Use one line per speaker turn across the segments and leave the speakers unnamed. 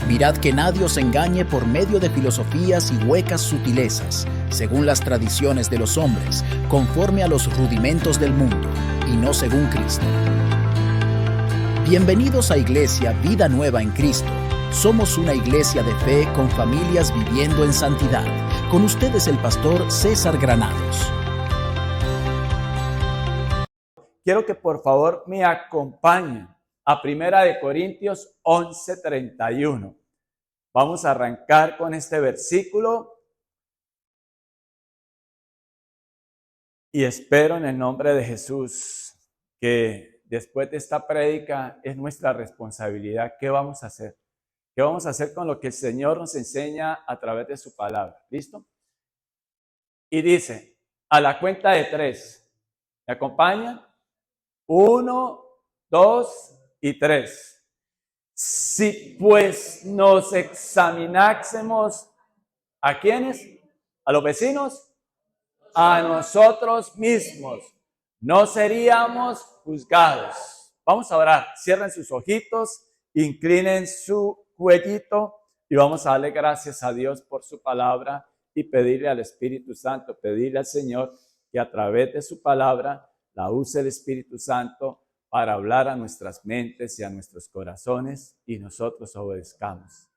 Mirad que nadie os engañe por medio de filosofías y huecas sutilezas, según las tradiciones de los hombres, conforme a los rudimentos del mundo, y no según Cristo. Bienvenidos a Iglesia Vida Nueva en Cristo. Somos una iglesia de fe con familias viviendo en santidad. Con ustedes el pastor César Granados.
Quiero que por favor me acompañen a 1 Corintios 11:31. Vamos a arrancar con este versículo y espero en el nombre de Jesús que después de esta prédica es nuestra responsabilidad. ¿Qué vamos a hacer? ¿Qué vamos a hacer con lo que el Señor nos enseña a través de su palabra? ¿Listo? Y dice, a la cuenta de 3, ¿me acompañan? 1, 2 y 3. Si pues nos examinásemos, ¿a quiénes? ¿A los vecinos? A nosotros mismos, no seríamos juzgados. Vamos a orar. Cierren sus ojitos, inclinen su cuellito y vamos a darle gracias a Dios por su palabra y pedirle al Espíritu Santo, pedirle al Señor que a través de su palabra la use el Espíritu Santo para hablar a nuestras mentes y a nuestros corazones y nosotros obedezcamos.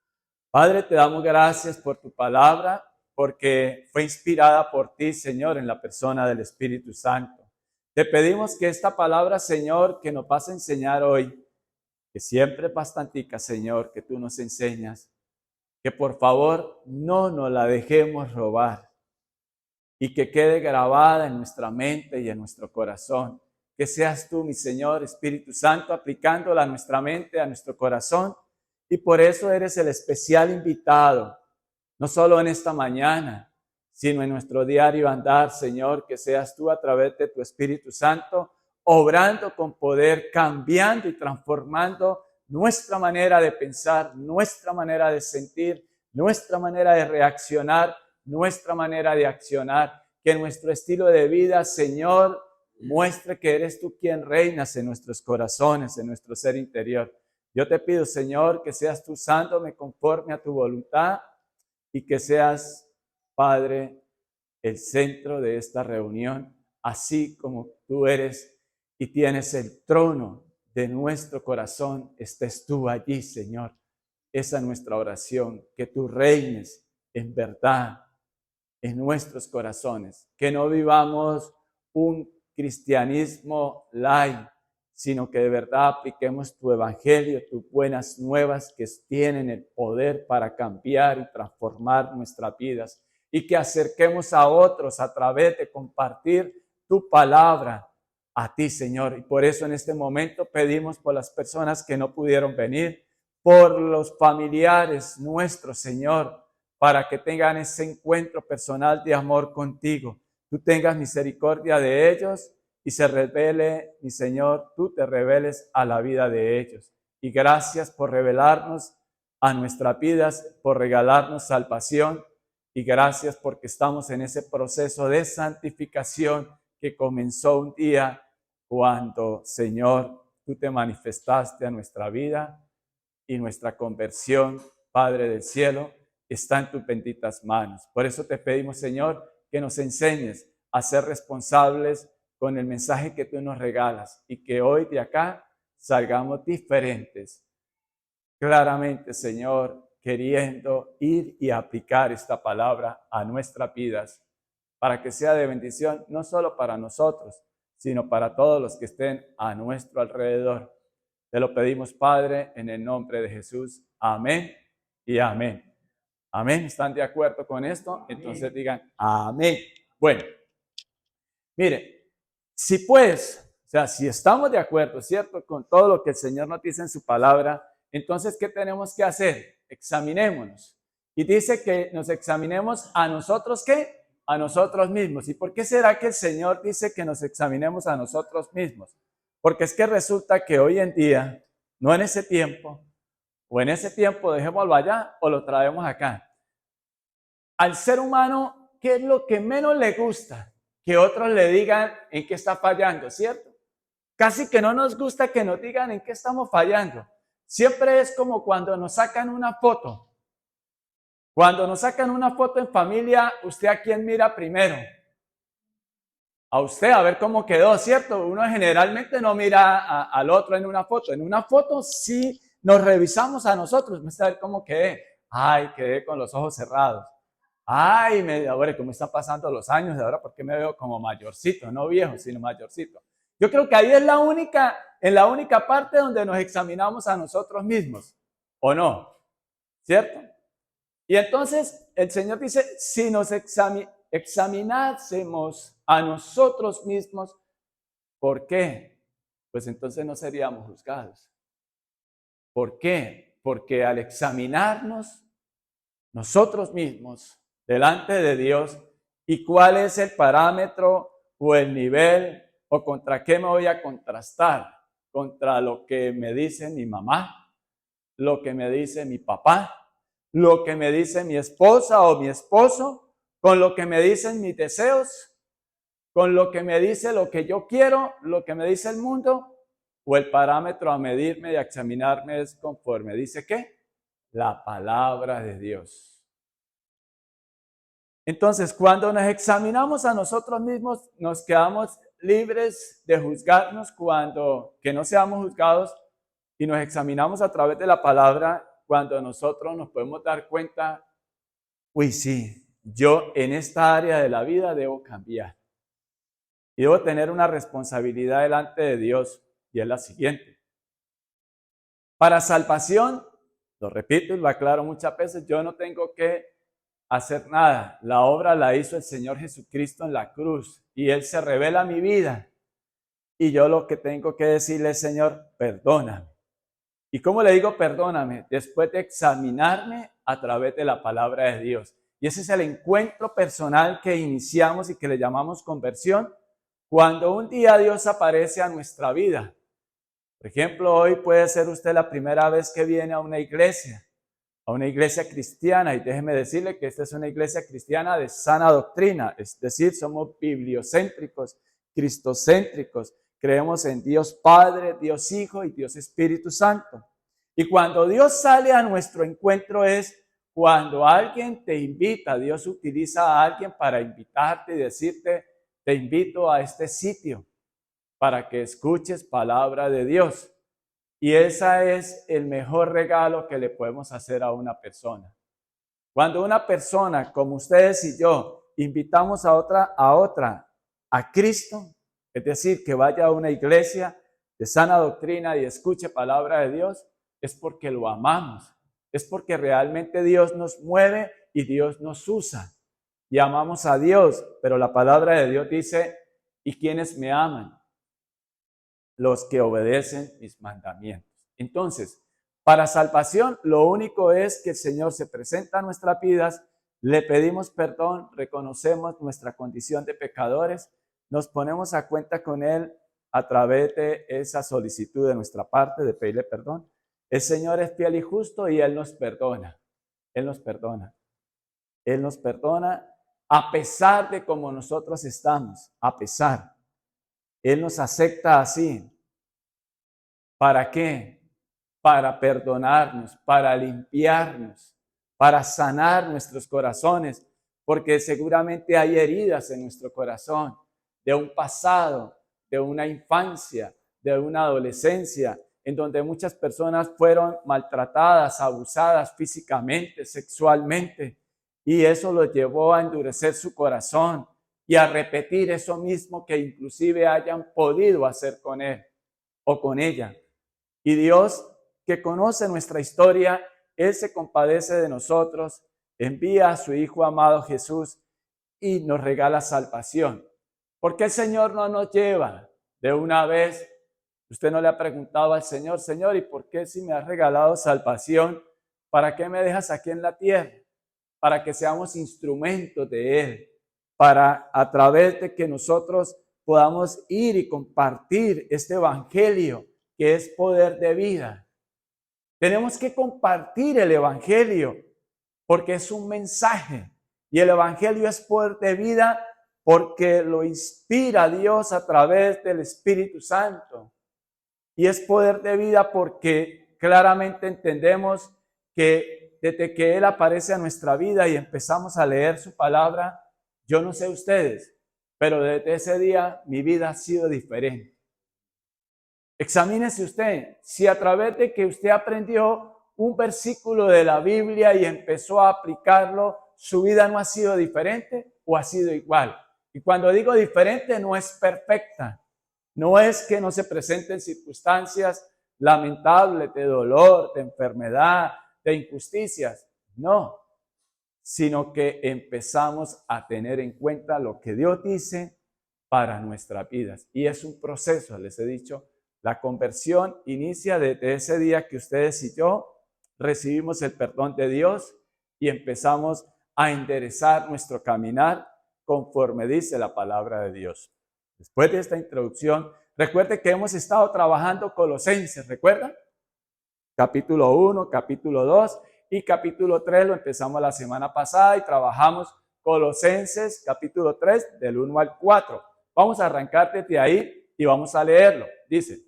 Padre, te damos gracias por tu palabra, porque fue inspirada por ti, Señor, en la persona del Espíritu Santo. Te pedimos que esta palabra, Señor, que nos vas a enseñar hoy, que siempre es bastantica, Señor, que tú nos enseñas, que por favor no nos la dejemos robar y que quede grabada en nuestra mente y en nuestro corazón. Que seas tú, mi Señor, Espíritu Santo, aplicándola a nuestra mente, a nuestro corazón. Y por eso eres el especial invitado, no solo en esta mañana, sino en nuestro diario andar, Señor, que seas tú a través de tu Espíritu Santo, obrando con poder, cambiando y transformando nuestra manera de pensar, nuestra manera de sentir, nuestra manera de reaccionar, nuestra manera de accionar. Que nuestro estilo de vida, Señor, muestre que eres tú quien reinas en nuestros corazones, en nuestro ser interior. Yo te pido, Señor, que seas tú usándome conforme a tu voluntad y que seas, Padre, el centro de esta reunión, así como tú eres y tienes el trono de nuestro corazón, estés tú allí, Señor. Esa es nuestra oración, que tú reines en verdad en nuestros corazones, que no vivamos un cristianismo light, sino que de verdad apliquemos tu evangelio, tus buenas nuevas que tienen el poder para cambiar y transformar nuestras vidas y que acerquemos a otros a través de compartir tu palabra a ti, Señor. Y por eso en este momento pedimos por las personas que no pudieron venir, por los familiares nuestros, Señor, para que tengan ese encuentro personal de amor contigo. Tú tengas misericordia de ellos y se revele, mi Señor, tú te reveles a la vida de ellos. Y gracias por revelarnos a nuestras vidas, por regalarnos salvación. Y gracias porque estamos en ese proceso de santificación que comenzó un día cuando, Señor, tú te manifestaste a nuestra vida y nuestra conversión, Padre del cielo, está en tus benditas manos. Por eso te pedimos, Señor, que nos enseñes a ser responsables con el mensaje que tú nos regalas y que hoy de acá salgamos diferentes. Claramente, Señor, queriendo ir y aplicar esta palabra a nuestras vidas para que sea de bendición no solo para nosotros, sino para todos los que estén a nuestro alrededor. Te lo pedimos, Padre, en el nombre de Jesús. Amén y amén. Amén. ¿Están de acuerdo con esto? Entonces digan amén. Bueno, mire, si pues, o sea, si estamos de acuerdo, ¿cierto? Con todo lo que el Señor nos dice en su palabra, entonces, ¿qué tenemos que hacer? Examinémonos. Y dice que nos examinemos a nosotros, ¿qué? A nosotros mismos. ¿Y por qué será que el Señor dice que nos examinemos a nosotros mismos? Porque es que resulta que hoy en día, no en ese tiempo, o en ese tiempo dejémoslo allá o lo traemos acá. Al ser humano, ¿qué es lo que menos le gusta? Que otros le digan en qué está fallando, ¿cierto? Casi que no nos gusta que nos digan en qué estamos fallando, Siempre es como cuando nos sacan una foto. Cuando nos sacan una foto en familia, ¿usted a quién mira primero? A usted, a ver cómo quedó, ¿cierto? Uno generalmente no mira al otro en una foto. En una foto sí nos revisamos a nosotros, vamos a ver cómo quedé. Ay, quedé con los ojos cerrados. Ay, ahora cómo están pasando los años, de ahora, ¿por qué me veo como mayorcito? No viejo, sino mayorcito. Yo creo que ahí es en la única parte donde nos examinamos a nosotros mismos, ¿o no? ¿Cierto? Y entonces el Señor dice, si nos examinásemos a nosotros mismos, ¿por qué? Pues entonces no seríamos juzgados. ¿Por qué? Porque al examinarnos nosotros mismos delante de Dios, ¿y cuál es el parámetro o el nivel o contra qué me voy a contrastar? Contra lo que me dice mi mamá, lo que me dice mi papá, lo que me dice mi esposa o mi esposo, con lo que me dicen mis deseos, con lo que me dice lo que yo quiero, lo que me dice el mundo, o el parámetro a medirme y a examinarme es conforme dice ¿qué? La palabra de Dios. Entonces, cuando nos examinamos a nosotros mismos, nos quedamos libres de juzgarnos cuando que no seamos juzgados y nos examinamos a través de la palabra cuando nosotros nos podemos dar cuenta, uy, sí, yo en esta área de la vida debo cambiar. Y debo tener una responsabilidad delante de Dios, y es la siguiente. Para salvación, lo repito y lo aclaro muchas veces, yo no tengo que hacer nada. La obra la hizo el Señor Jesucristo en la cruz, y Él se revela a mi vida. Y yo lo que tengo que decirle es, Señor, perdóname. ¿Y cómo le digo perdóname? Después de examinarme a través de la palabra de Dios. Y ese es el encuentro personal que iniciamos y que le llamamos conversión, cuando un día Dios aparece a nuestra vida. Por ejemplo, hoy puede ser usted la primera vez que viene a una iglesia cristiana, y déjeme decirle que esta es una iglesia cristiana de sana doctrina, es decir, somos bibliocéntricos, cristocéntricos, creemos en Dios Padre, Dios Hijo y Dios Espíritu Santo. Y cuando Dios sale a nuestro encuentro es cuando alguien te invita, Dios utiliza a alguien para invitarte y decirte, te invito a este sitio para que escuches palabra de Dios. Y ese es el mejor regalo que le podemos hacer a una persona. Cuando una persona como ustedes y yo invitamos a otra a Cristo, es decir, que vaya a una iglesia de sana doctrina y escuche palabra de Dios, es porque lo amamos, es porque realmente Dios nos mueve y Dios nos usa. Y amamos a Dios, pero la palabra de Dios dice, ¿y quiénes me aman? Los que obedecen mis mandamientos. Entonces, para salvación, lo único es que el Señor se presenta a nuestras vidas, le pedimos perdón, reconocemos nuestra condición de pecadores, nos ponemos a cuenta con Él a través de esa solicitud de nuestra parte de pedirle perdón. El Señor es fiel y justo y Él nos perdona. Él nos perdona. Él nos perdona a pesar de cómo nosotros estamos, a pesar. Él nos acepta así. ¿Para qué? Para perdonarnos, para limpiarnos, para sanar nuestros corazones, porque seguramente hay heridas en nuestro corazón de un pasado, de una infancia, de una adolescencia, en donde muchas personas fueron maltratadas, abusadas físicamente, sexualmente, y eso los llevó a endurecer su corazón y a repetir eso mismo que inclusive hayan podido hacer con él o con ella. Y Dios, que conoce nuestra historia, Él se compadece de nosotros, envía a su Hijo amado Jesús y nos regala salvación. ¿Por qué el Señor no nos lleva de una vez? Usted no le ha preguntado al Señor, Señor, ¿y por qué si me has regalado salvación, para qué me dejas aquí en la tierra? Para que seamos instrumentos de Él, para a través de que nosotros podamos ir y compartir este evangelio que es poder de vida. Tenemos que compartir el evangelio porque es un mensaje y el evangelio es poder de vida porque lo inspira Dios a través del Espíritu Santo. Y es poder de vida porque claramente entendemos que desde que Él aparece a nuestra vida y empezamos a leer su palabra, yo no sé ustedes, pero desde ese día mi vida ha sido diferente. Examínese usted si a través de que usted aprendió un versículo de la Biblia y empezó a aplicarlo, su vida no ha sido diferente o ha sido igual. Y cuando digo diferente, no es perfecta. No es que no se presenten circunstancias lamentables de dolor, de enfermedad, de injusticias. No, sino que empezamos a tener en cuenta lo que Dios dice para nuestras vidas. Y es un proceso, les he dicho, la conversión inicia desde ese día que ustedes y yo recibimos el perdón de Dios y empezamos a enderezar nuestro caminar conforme dice la palabra de Dios. Después de esta introducción, recuerde que hemos estado trabajando Colosenses, ¿recuerdan? Capítulo 1, capítulo 2 y capítulo 3 lo empezamos la semana pasada y trabajamos Colosenses capítulo 3 del 1 al 4. Vamos a arrancar desde ahí y vamos a leerlo. Dice,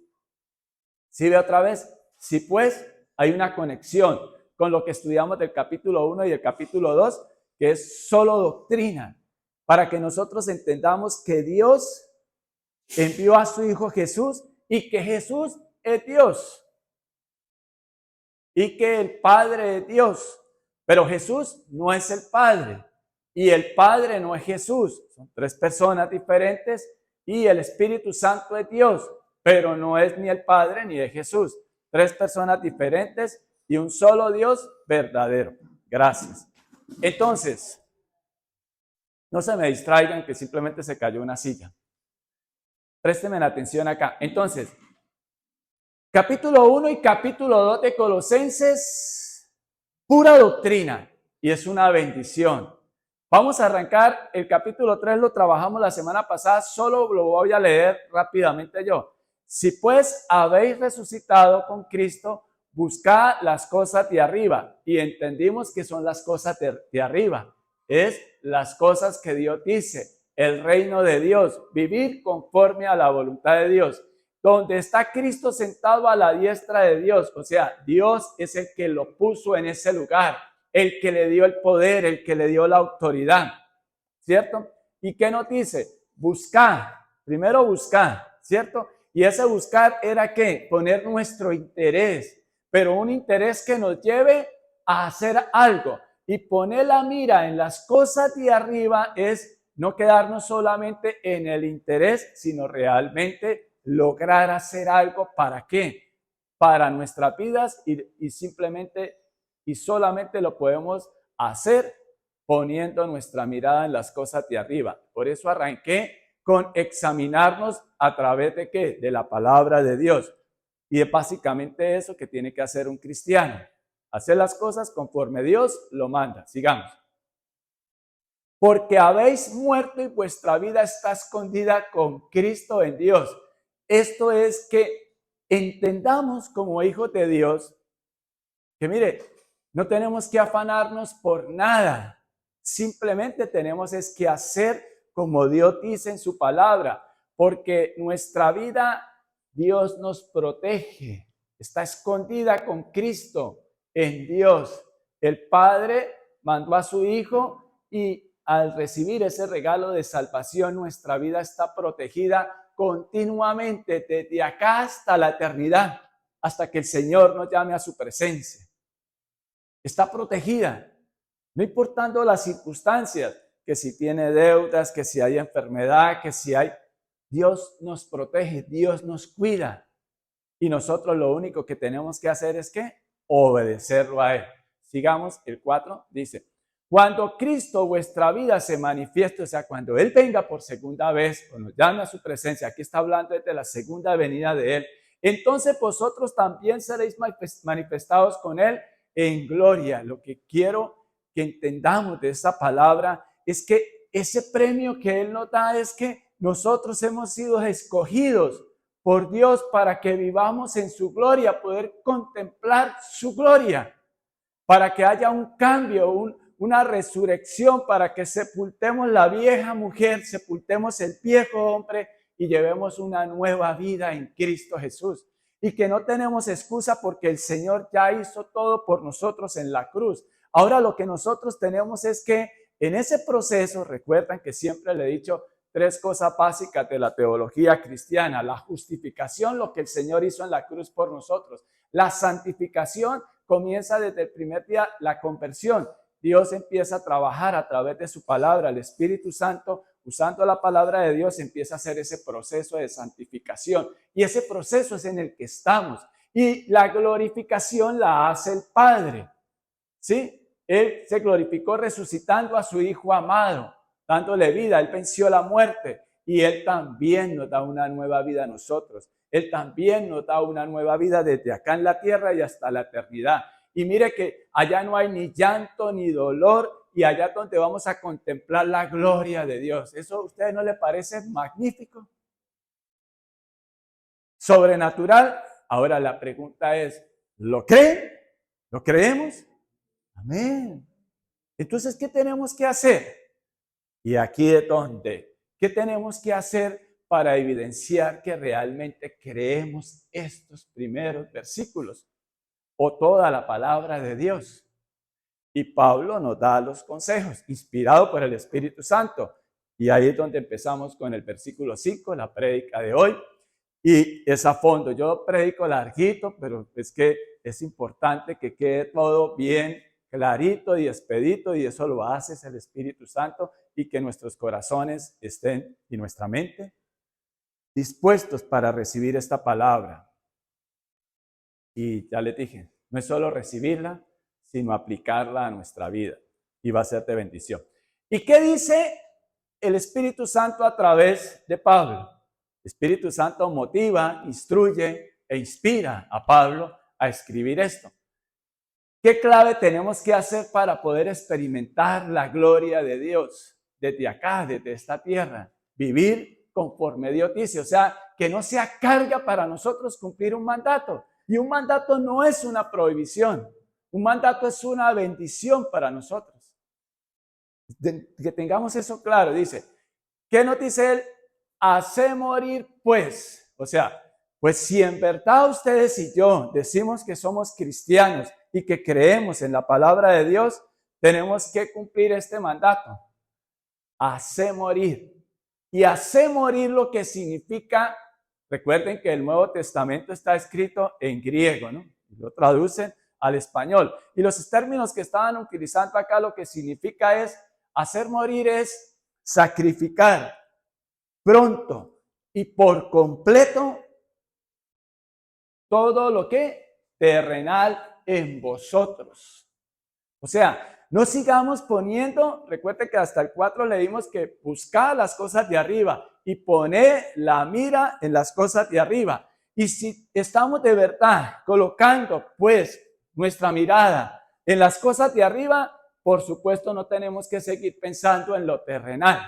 ¿sí ve otra vez? Sí, pues hay una conexión con lo que estudiamos del capítulo 1 y el capítulo 2, que es solo doctrina, para que nosotros entendamos que Dios envió a su Hijo Jesús y que Jesús es Dios y que el Padre es Dios, pero Jesús no es el Padre y el Padre no es Jesús. Son tres personas diferentes y el Espíritu Santo es Dios, pero no es ni el Padre ni es Jesús. Tres personas diferentes y un solo Dios verdadero. Gracias. Entonces, no se me distraigan que simplemente se cayó una silla. Préstenme la atención acá. Entonces, capítulo 1 y capítulo 2 de Colosenses, pura doctrina, y es una bendición. Vamos a arrancar el capítulo 3, lo trabajamos la semana pasada, solo lo voy a leer rápidamente yo. Si pues habéis resucitado con Cristo, buscad las cosas de arriba, y entendimos que son las cosas de arriba, es las cosas que Dios dice, el reino de Dios, vivir conforme a la voluntad de Dios. Donde está Cristo sentado a la diestra de Dios, o sea, Dios es el que lo puso en ese lugar, el que le dio el poder, el que le dio la autoridad, ¿cierto? ¿Y qué nos dice? Buscar, primero buscar, ¿cierto? Y ese buscar era ¿qué? Poner nuestro interés, pero un interés que nos lleve a hacer algo. Y poner la mira en las cosas de arriba es no quedarnos solamente en el interés, sino realmente lograr hacer algo. ¿Para qué? Para nuestras vidas y simplemente y solamente lo podemos hacer poniendo nuestra mirada en las cosas de arriba. Por eso arranqué con examinarnos a través de ¿qué? De la palabra de Dios. Y es básicamente eso que tiene que hacer un cristiano. Hacer las cosas conforme Dios lo manda. Sigamos. Porque habéis muerto y vuestra vida está escondida con Cristo en Dios. Esto es que entendamos como hijos de Dios que mire, no tenemos que afanarnos por nada. Simplemente tenemos es que hacer como Dios dice en su palabra, porque nuestra vida Dios nos protege. Está escondida con Cristo en Dios. El Padre mandó a su Hijo y al recibir ese regalo de salvación, nuestra vida está protegida continuamente desde acá hasta la eternidad, hasta que el Señor nos llame a su presencia. Está protegida, no importando las circunstancias, que si tiene deudas, que si hay enfermedad, que si hay... Dios nos protege, Dios nos cuida. Y nosotros lo único que tenemos que hacer es ¿qué? Obedecerlo a Él. Sigamos, el 4 dice, cuando Cristo vuestra vida se manifieste, o sea, cuando Él venga por segunda vez, o nos llame a su presencia, aquí está hablando de la segunda venida de Él, entonces vosotros también seréis manifestados con Él en gloria. Lo que quiero que entendamos de esa palabra es que ese premio que Él nos da es que nosotros hemos sido escogidos por Dios para que vivamos en su gloria, poder contemplar su gloria, para que haya un cambio, una resurrección, para que sepultemos la vieja mujer, sepultemos el viejo hombre y llevemos una nueva vida en Cristo Jesús. y que no tenemos excusa porque el Señor ya hizo todo por nosotros en la cruz. Ahora lo que nosotros tenemos es que en ese proceso, recuerdan que siempre le he dicho 3 cosas básicas de la teología cristiana: la justificación, lo que el Señor hizo en la cruz por nosotros; la santificación comienza desde el primer día, la conversión. Dios empieza a trabajar a través de su palabra, el Espíritu Santo, usando la palabra de Dios, empieza a hacer ese proceso de santificación. Y ese proceso es en el que estamos. Y la glorificación la hace el Padre, ¿sí? Él se glorificó resucitando a su Hijo amado, dándole vida. Él venció la muerte y Él también nos da una nueva vida a nosotros. Él también nos da una nueva vida desde acá en la tierra y hasta la eternidad. Y mire que allá no hay ni llanto ni dolor, y allá donde vamos a contemplar la gloria de Dios. ¿Eso a ustedes no les parece magnífico? Sobrenatural. Ahora la pregunta es, ¿lo creen? ¿Lo creemos? Amén. Entonces, ¿qué tenemos que hacer? Y aquí es donde, ¿qué tenemos que hacer para evidenciar que realmente creemos estos primeros versículos o toda la palabra de Dios? Y Pablo nos da los consejos, inspirado por el Espíritu Santo. Y ahí es donde empezamos con el versículo 5, la prédica de hoy. Y es a fondo. Yo predico larguito, pero es que es importante que quede todo bien clarito y expedito, y eso lo hace el Espíritu Santo, y que nuestros corazones estén y nuestra mente dispuestos para recibir esta palabra. Y ya les dije, no es solo recibirla, sino aplicarla a nuestra vida, y va a ser de bendición. ¿Y qué dice el Espíritu Santo a través de Pablo? El Espíritu Santo motiva, instruye e inspira a Pablo a escribir esto. ¿Qué clave tenemos que hacer para poder experimentar la gloria de Dios desde acá, desde esta tierra? Vivir conforme Dios dice, o sea, que no sea carga para nosotros cumplir un mandato. Y un mandato no es una prohibición, un mandato es una bendición para nosotros. Que tengamos eso claro. Dice, ¿qué nos dice él? Hace morir pues, o sea, pues si en verdad ustedes y yo decimos que somos cristianos y que creemos en la palabra de Dios, tenemos que cumplir este mandato. Hace morir. Y hace morir lo que significa, recuerden que el Nuevo Testamento está escrito en griego, ¿no? Y lo traducen al español. Y los términos que estaban utilizando acá lo que significa es, hacer morir es sacrificar pronto y por completo todo lo que terrenal en vosotros. O sea, no sigamos poniendo, recuerde que hasta el 4 leímos que buscad las cosas de arriba y poner la mira en las cosas de arriba. Y si estamos de verdad colocando pues nuestra mirada en las cosas de arriba, por supuesto no tenemos que seguir pensando en lo terrenal,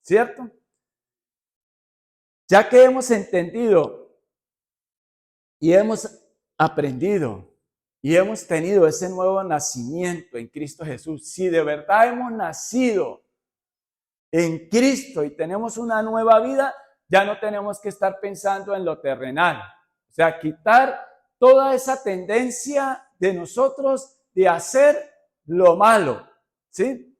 ¿cierto? Ya que hemos entendido y hemos aprendido y hemos tenido ese nuevo nacimiento en Cristo Jesús, si de verdad hemos nacido en Cristo y tenemos una nueva vida, ya no tenemos que estar pensando en lo terrenal. O sea, quitar toda esa tendencia de nosotros de hacer lo malo, ¿sí?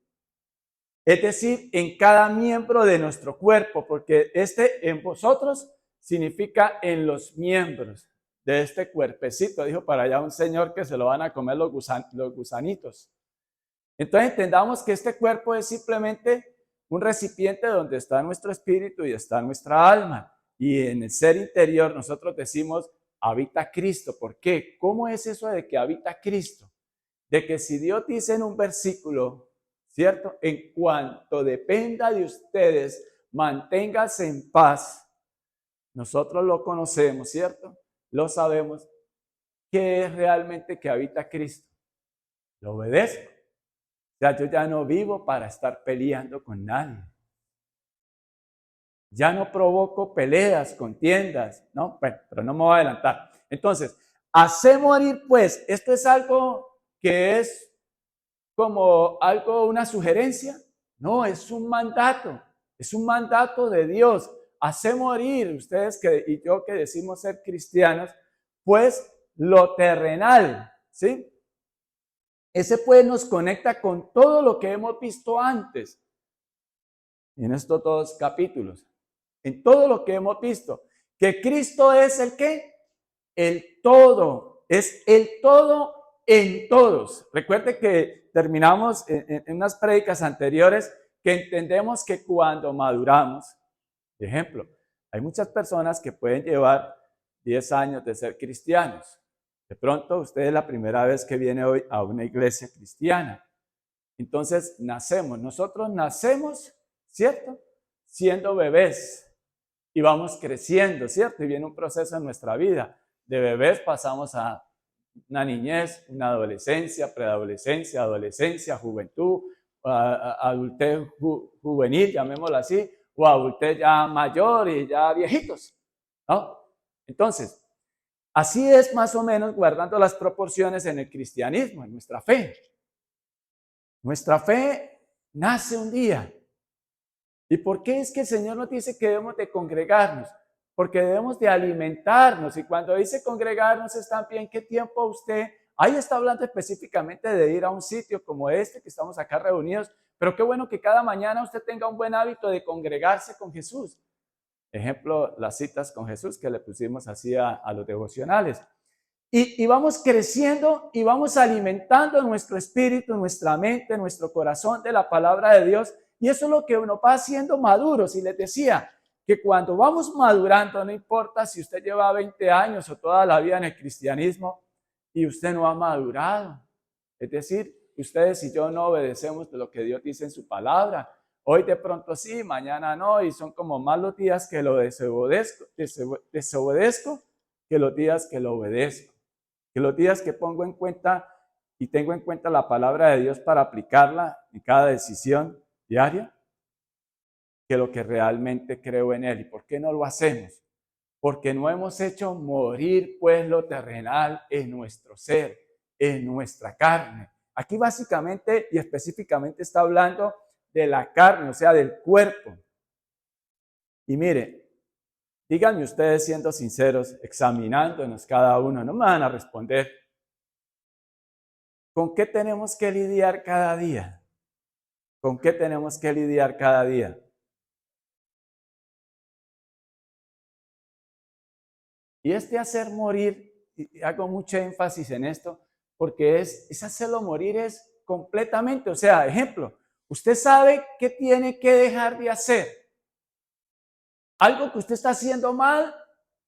Es decir, en cada miembro de nuestro cuerpo, porque en vosotros significa en los miembros de este cuerpecito. Dijo para allá un señor que se lo van a comer los gusanitos. Entonces entendamos que este cuerpo es simplemente un recipiente donde está nuestro espíritu y está nuestra alma. Y en el ser interior nosotros decimos, habita Cristo. ¿Por qué? ¿Cómo es eso de que habita Cristo? De que si Dios dice en un versículo, ¿cierto? En cuanto dependa de ustedes, manténgase en paz. Nosotros lo conocemos, ¿cierto? Lo sabemos. ¿Qué es realmente que habita Cristo? Lo obedezco. O sea, yo ya no vivo para estar peleando con nadie. Ya no provoco peleas, contiendas, ¿no? Bueno, pero no me voy a adelantar. Entonces, hace morir, pues, esto es algo que es como algo, una sugerencia. No, es un mandato de Dios. Hace morir, ustedes y yo que decimos ser cristianos, pues lo terrenal, ¿sí? Ese pues nos conecta con todo lo que hemos visto antes, en estos dos capítulos, en todo lo que hemos visto, que Cristo es el ¿qué? El todo, es el todo en todos. Recuerde que terminamos en unas prédicas anteriores que entendemos que cuando maduramos, por ejemplo, hay muchas personas que pueden llevar 10 años de ser cristianos. De pronto usted es la primera vez que viene hoy a una iglesia cristiana. Entonces nosotros nacemos, ¿cierto? Siendo bebés y vamos creciendo, ¿cierto? Y viene un proceso en nuestra vida. De bebés pasamos a una niñez, una adolescencia, preadolescencia, adolescencia, juventud, adultez juvenil, llamémoslo así, o adultez ya mayor y ya viejitos, ¿no? Entonces, así es más o menos guardando las proporciones en el cristianismo, en nuestra fe. Nuestra fe nace un día. ¿Y por qué es que el Señor nos dice que debemos de congregarnos? Porque debemos de alimentarnos. Y cuando dice congregarnos es también qué tiempo usted, ahí está hablando específicamente de ir a un sitio como este que estamos acá reunidos, pero qué bueno que cada mañana usted tenga un buen hábito de congregarse con Jesús. Ejemplo, las citas con Jesús que le pusimos así a los devocionales. Y vamos creciendo y vamos alimentando nuestro espíritu, nuestra mente, nuestro corazón de la palabra de Dios. Y eso es lo que nos va haciendo maduros. Y les decía que cuando vamos madurando, no importa si usted lleva 20 años o toda la vida en el cristianismo y usted no ha madurado. Es decir, ustedes y yo no obedecemos de lo que Dios dice en su palabra. Hoy de pronto sí, mañana no, y son como más los días que lo desobedezco que los días que lo obedezco. Que los días que pongo en cuenta y tengo en cuenta la palabra de Dios para aplicarla en cada decisión diaria, que lo que realmente creo en Él. ¿Y por qué no lo hacemos? Porque no hemos hecho morir pues lo terrenal en nuestro ser, en nuestra carne. Aquí básicamente y específicamente está hablando de la carne, o sea, del cuerpo. Y mire, díganme ustedes siendo sinceros, examinándonos cada uno, no me van a responder. ¿Con qué tenemos que lidiar cada día? ¿Con qué tenemos que lidiar cada día? Y hacer morir, y hago mucho énfasis en esto, porque es hacerlo morir es completamente, o sea, ejemplo, usted sabe qué tiene que dejar de hacer. Algo que usted está haciendo mal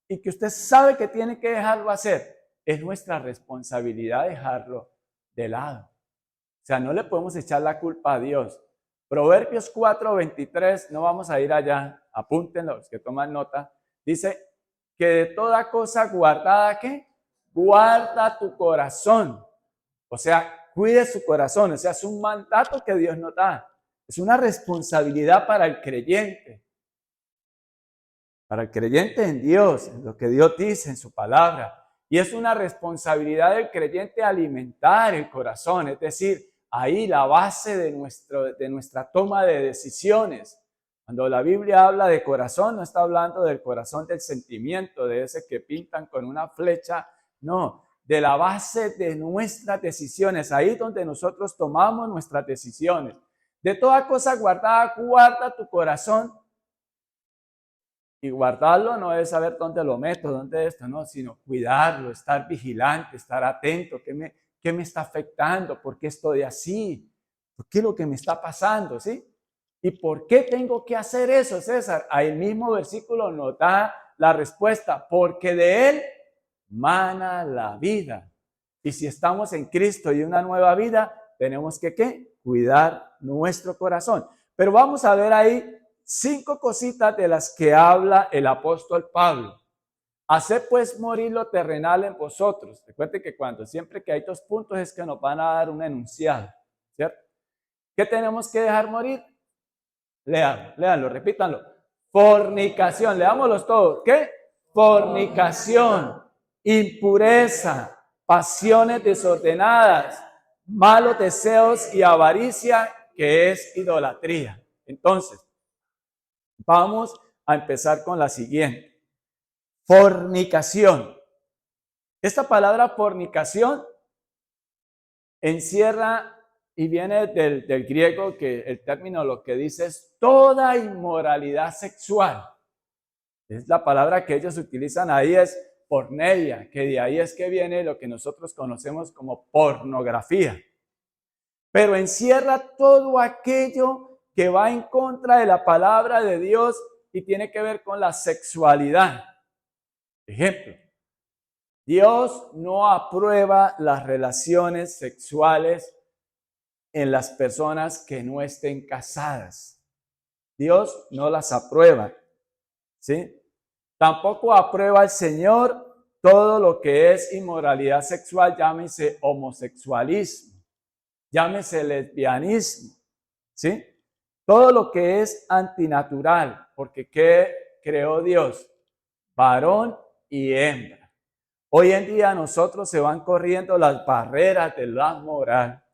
y que usted sabe que tiene que dejarlo hacer. Es nuestra responsabilidad dejarlo de lado. O sea, no le podemos echar la culpa a Dios. Proverbios 4:23, no vamos a ir allá, apúntenlo, los que toman nota, dice que de toda cosa guardada, ¿qué? Guarda tu corazón. O sea, cuide su corazón. O sea, es un mandato que Dios nos da. Es una responsabilidad para el creyente. Para el creyente en Dios, en lo que Dios dice en su palabra. Y es una responsabilidad del creyente alimentar el corazón, es decir, ahí la base de nuestra toma de decisiones. Cuando la Biblia habla de corazón, no está hablando del corazón del sentimiento, de ese que pintan con una flecha, no, de la base de nuestras decisiones, ahí donde nosotros tomamos nuestras decisiones. De toda cosa guardada, guarda tu corazón. Y guardarlo no es saber dónde lo meto, dónde esto, no, sino cuidarlo, estar vigilante, estar atento, qué me está afectando, por qué estoy así, por qué es lo que me está pasando, ¿sí? ¿Y por qué tengo que hacer eso, César? Ahí mismo versículo nos da la respuesta, porque de Él mana la vida. Y si estamos en Cristo y una nueva vida, tenemos que, ¿qué? Cuidar nuestro corazón. Pero vamos a ver ahí 5 cositas de las que habla el apóstol Pablo. Haced pues morir lo terrenal en vosotros. Recuerden que siempre que hay 2 puntos es que nos van a dar un enunciado, ¿cierto? ¿Qué tenemos que dejar morir? Léanlo, repítanlo. Fornicación, leámoslos todos. ¿Qué? Fornicación, impureza, pasiones desordenadas, malos deseos y avaricia, que es idolatría. Entonces, vamos a empezar con la siguiente. Fornicación. Esta palabra fornicación encierra y viene del griego, que el término lo que dice es toda inmoralidad sexual. Es la palabra que ellos utilizan ahí, es porneia, que de ahí es que viene lo que nosotros conocemos como pornografía. Pero encierra todo aquello que va en contra de la palabra de Dios y tiene que ver con la sexualidad. Ejemplo, Dios no aprueba las relaciones sexuales en las personas que no estén casadas. Dios no las aprueba, ¿sí? Tampoco aprueba el Señor todo lo que es inmoralidad sexual, llámese homosexualismo, llámese lesbianismo, ¿sí? Todo lo que es antinatural, porque ¿qué creó Dios? Varón y hembra. Hoy en día nosotros se van corriendo las barreras de la moral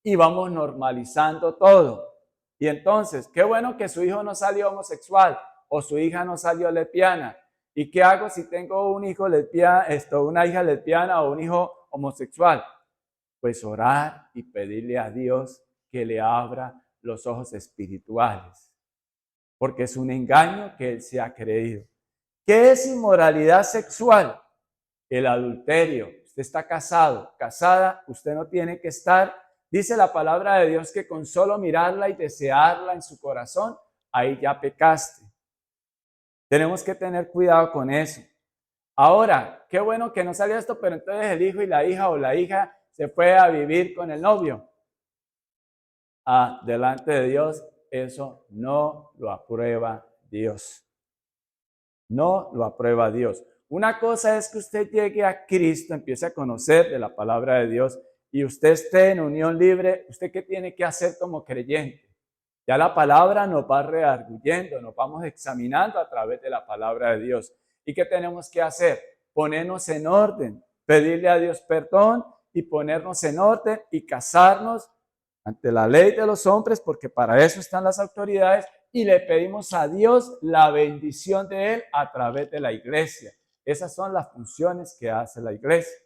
y vamos normalizando todo. Y entonces, qué bueno que su hijo no salió homosexual o su hija no salió lesbiana. ¿Y qué hago si tengo un hijo lesbiana, una hija lesbiana o un hijo homosexual? Pues orar y pedirle a Dios que le abra los ojos espirituales, porque es un engaño que él se ha creído. ¿Qué es inmoralidad sexual? El adulterio. Usted está casado, casada, usted no tiene que estar. Dice la palabra de Dios que con solo mirarla y desearla en su corazón, ahí ya pecaste. Tenemos que tener cuidado con eso. Ahora, qué bueno que no salió esto, pero entonces el hijo y la hija o la hija se fue a vivir con el novio. Delante de Dios, eso no lo aprueba Dios. No lo aprueba Dios. Una cosa es que usted llegue a Cristo, empiece a conocer de la palabra de Dios y usted esté en unión libre. ¿Usted qué tiene que hacer como creyente? Ya la palabra nos va redarguyendo, nos vamos examinando a través de la palabra de Dios. ¿Y qué tenemos que hacer? Ponernos en orden, pedirle a Dios perdón y ponernos en orden y casarnos ante la ley de los hombres, porque para eso están las autoridades, y le pedimos a Dios la bendición de Él a través de la iglesia. Esas son las funciones que hace la iglesia,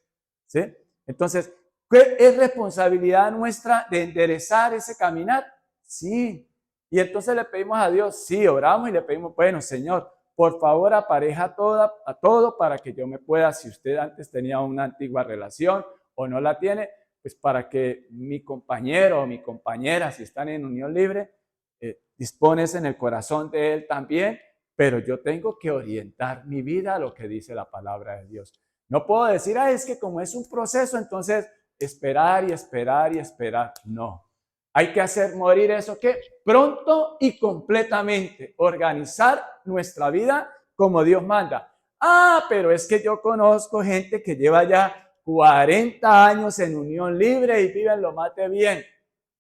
¿sí? Entonces, ¿qué es responsabilidad nuestra de enderezar ese caminar? Sí. Y entonces le pedimos a Dios, sí, oramos y le pedimos, bueno, Señor, por favor apareja a todo para que yo me pueda, si usted antes tenía una antigua relación o no la tiene, pues para que mi compañero o mi compañera, si están en unión libre, dispones en el corazón de él también, pero yo tengo que orientar mi vida a lo que dice la palabra de Dios. No puedo decir, es que como es un proceso, entonces esperar y esperar y esperar. No. Hay que hacer morir eso que pronto y completamente, organizar nuestra vida como Dios manda. Pero es que yo conozco gente que lleva ya 40 años en unión libre y viven lo más de bien.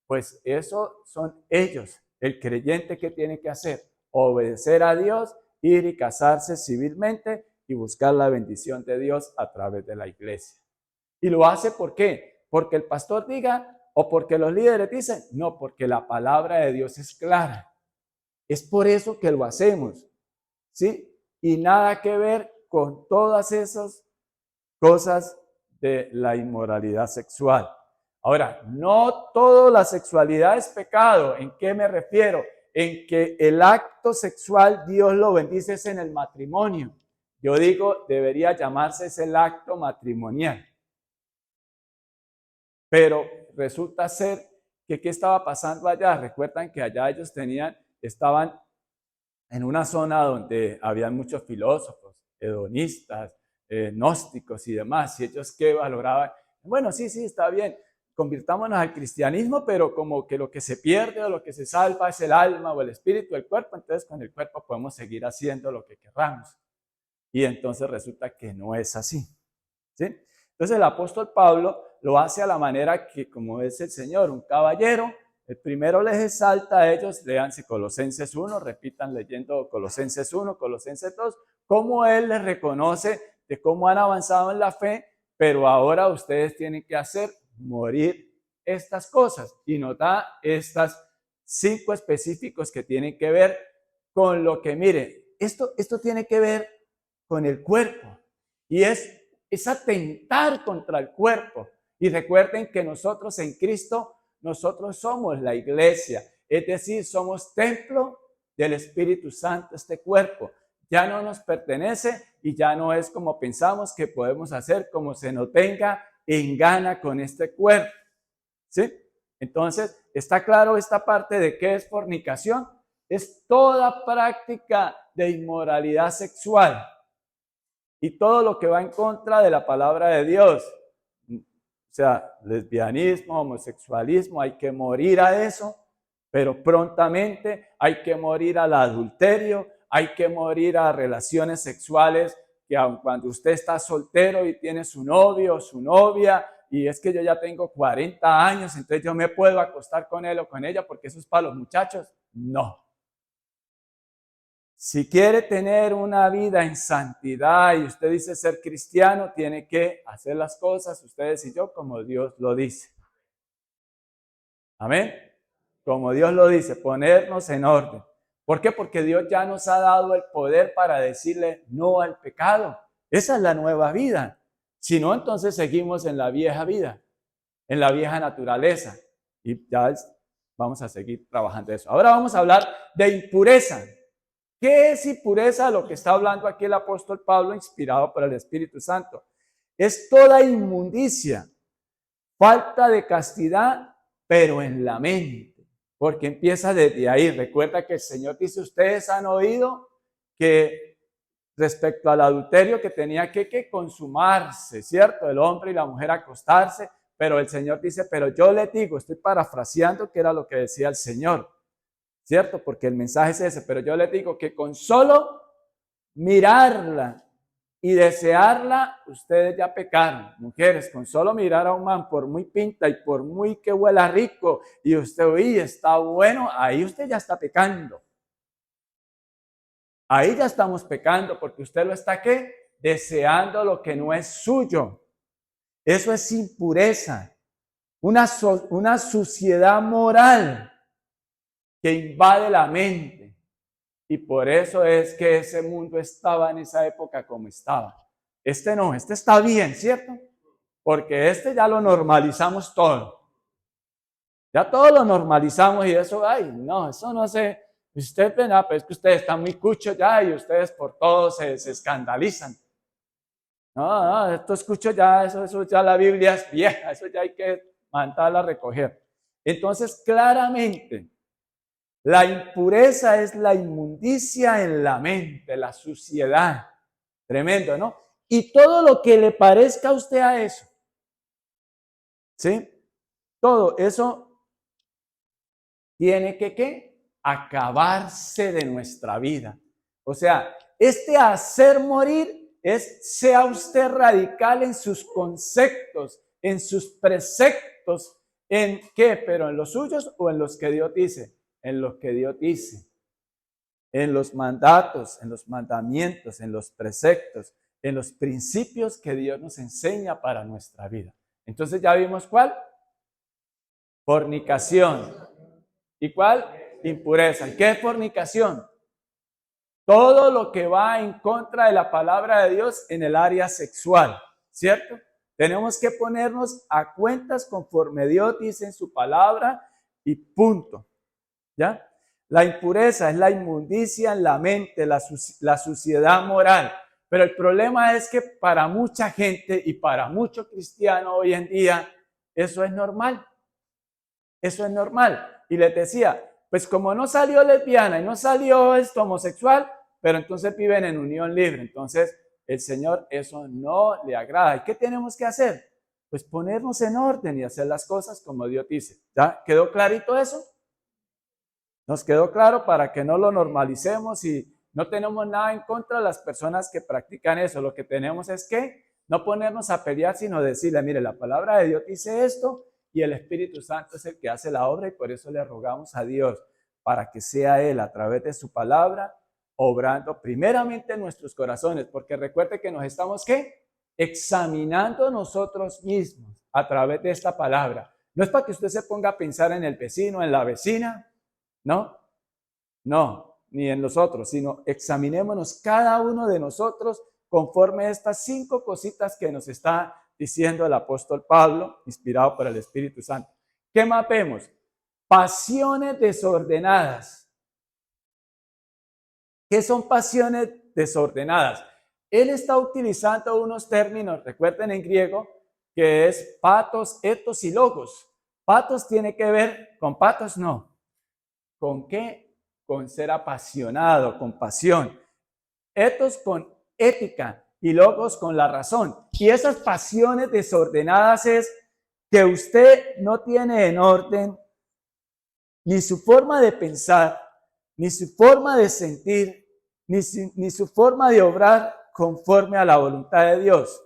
Pues eso son ellos. El creyente que tiene que hacer, obedecer a Dios, ir y casarse civilmente y buscar la bendición de Dios a través de la iglesia. Y lo hace ¿por qué? Porque el pastor diga o porque los líderes dicen, no, porque la palabra de Dios es clara. Es por eso que lo hacemos, ¿sí? Y nada que ver con todas esas cosas de la inmoralidad sexual. Ahora, no toda la sexualidad es pecado. ¿En qué me refiero? En que el acto sexual Dios lo bendice en el matrimonio. Yo digo, debería llamarse el acto matrimonial. Pero resulta ser que ¿qué estaba pasando allá? Recuerdan que allá ellos estaban en una zona donde había muchos filósofos, hedonistas, gnósticos y demás, y ellos ¿qué valoraban? Bueno, sí, está bien, convirtámonos al cristianismo, pero como que lo que se pierde o lo que se salva es el alma o el espíritu, el cuerpo, entonces con el cuerpo podemos seguir haciendo lo que queramos. Y entonces resulta que no es así, ¿sí? Entonces el apóstol Pablo lo hace a la manera que, como es el Señor, un caballero, el primero les exalta a ellos, léanse Colosenses 1, repitan leyendo Colosenses 1, Colosenses 2, cómo Él les reconoce de cómo han avanzado en la fe, pero ahora ustedes tienen que hacer morir estas cosas. Y nos da estas 5 específicos que tienen que ver con lo que, mire, esto tiene que ver con el cuerpo y es es atentar contra el cuerpo. Y recuerden que nosotros en Cristo, nosotros somos la iglesia, es decir, somos templo del Espíritu Santo, este cuerpo. Ya no nos pertenece y ya no es como pensamos que podemos hacer, como se nos venga en gana con este cuerpo. ¿Sí? Entonces, ¿está claro esta parte de qué es fornicación? Es toda práctica de inmoralidad sexual y todo lo que va en contra de la palabra de Dios. O sea, lesbianismo, homosexualismo, hay que morir a eso, pero prontamente hay que morir al adulterio, hay que morir a relaciones sexuales que aun cuando usted está soltero y tiene su novio o su novia, y es que yo ya tengo 40 años, entonces yo me puedo acostar con él o con ella porque eso es para los muchachos. No. Si quiere tener una vida en santidad y usted dice ser cristiano, tiene que hacer las cosas, ustedes y yo, como Dios lo dice. Amén. Como Dios lo dice, ponernos en orden. ¿Por qué? Porque Dios ya nos ha dado el poder para decirle no al pecado. Esa es la nueva vida. Si no, entonces seguimos en la vieja vida, en la vieja naturaleza. Y ya vamos a seguir trabajando eso. Ahora vamos a hablar de impureza. ¿Qué es impureza? Lo que está hablando aquí el apóstol Pablo, inspirado por el Espíritu Santo. Es toda inmundicia, falta de castidad, pero en la mente. Porque empieza desde ahí. Recuerda que el Señor dice, ustedes han oído que respecto al adulterio que tenía que consumarse, ¿cierto? El hombre y la mujer acostarse, pero el Señor dice, pero yo les digo, estoy parafraseando que era lo que decía el Señor, ¿cierto? Porque el mensaje es ese, pero yo les digo que con solo mirarla y desearla, ustedes ya pecaron. Mujeres, con solo mirar a un man, por muy pinta y por muy que huela rico, y usted, uy, está bueno, ahí usted ya está pecando. Ahí ya estamos pecando porque usted lo está, ¿qué? Deseando lo que no es suyo. Eso es impureza, una suciedad moral que invade la mente. Y por eso es que ese mundo estaba en esa época como estaba. Este no, este está bien, ¿cierto? Porque este ya lo normalizamos todo. Ya todo lo normalizamos y eso, ay, no, eso no sé. Usted, pero es que ustedes están muy cuchos ya y ustedes por todo se escandalizan. No, esto escucho ya, eso ya la Biblia es vieja, eso ya hay que mandarla a recoger. Entonces, claramente, la impureza es la inmundicia en la mente, la suciedad. Tremendo, ¿no? Y todo lo que le parezca a usted a eso. ¿Sí? Todo eso tiene que, ¿qué? Acabarse de nuestra vida. O sea, este hacer morir es, sea usted radical en sus conceptos, en sus preceptos, ¿en qué? Pero en los suyos o en los que Dios dice. En los que Dios dice. En los mandatos, en los mandamientos, en los preceptos, en los principios que Dios nos enseña para nuestra vida. Entonces ya vimos cuál. Fornicación. ¿Y cuál? Impureza. ¿Y qué es fornicación? Todo lo que va en contra de la palabra de Dios en el área sexual, ¿cierto? Tenemos que ponernos a cuentas conforme Dios dice en su palabra y punto, ¿ya? La impureza es la inmundicia en la mente, la suciedad moral. Pero el problema es que para mucha gente y para muchos cristianos hoy en día, eso es normal. Eso es normal. Y les decía, pues como no salió lesbiana y no salió esto homosexual, pero entonces viven en unión libre. Entonces el Señor eso no le agrada. ¿Y qué tenemos que hacer? Pues ponernos en orden y hacer las cosas como Dios dice. ¿Ya quedó clarito eso? Nos quedó claro para que no lo normalicemos y no tenemos nada en contra de las personas que practican eso. Lo que tenemos es que no ponernos a pelear, sino decirle, mire, la palabra de Dios dice esto y el Espíritu Santo es el que hace la obra y por eso le rogamos a Dios para que sea Él a través de su palabra obrando primeramente en nuestros corazones, porque recuerde que nos estamos, ¿qué? Examinando nosotros mismos a través de esta palabra. No es para que usted se ponga a pensar en el vecino, en la vecina, ¿no? No, ni en los otros, sino examinémonos cada uno de nosotros conforme a estas 5 cositas que nos está diciendo el apóstol Pablo, inspirado por el Espíritu Santo. ¿Qué más vemos? Pasiones desordenadas. ¿Qué son pasiones desordenadas? Él está utilizando unos términos, recuerden en griego, que es patos, etos y logos. Patos tiene que ver con patos, no. ¿Con qué? Con ser apasionado, con pasión. Etos con ética y logos con la razón. Y esas pasiones desordenadas es que usted no tiene en orden ni su forma de pensar, ni su forma de sentir, ni su forma de obrar conforme a la voluntad de Dios.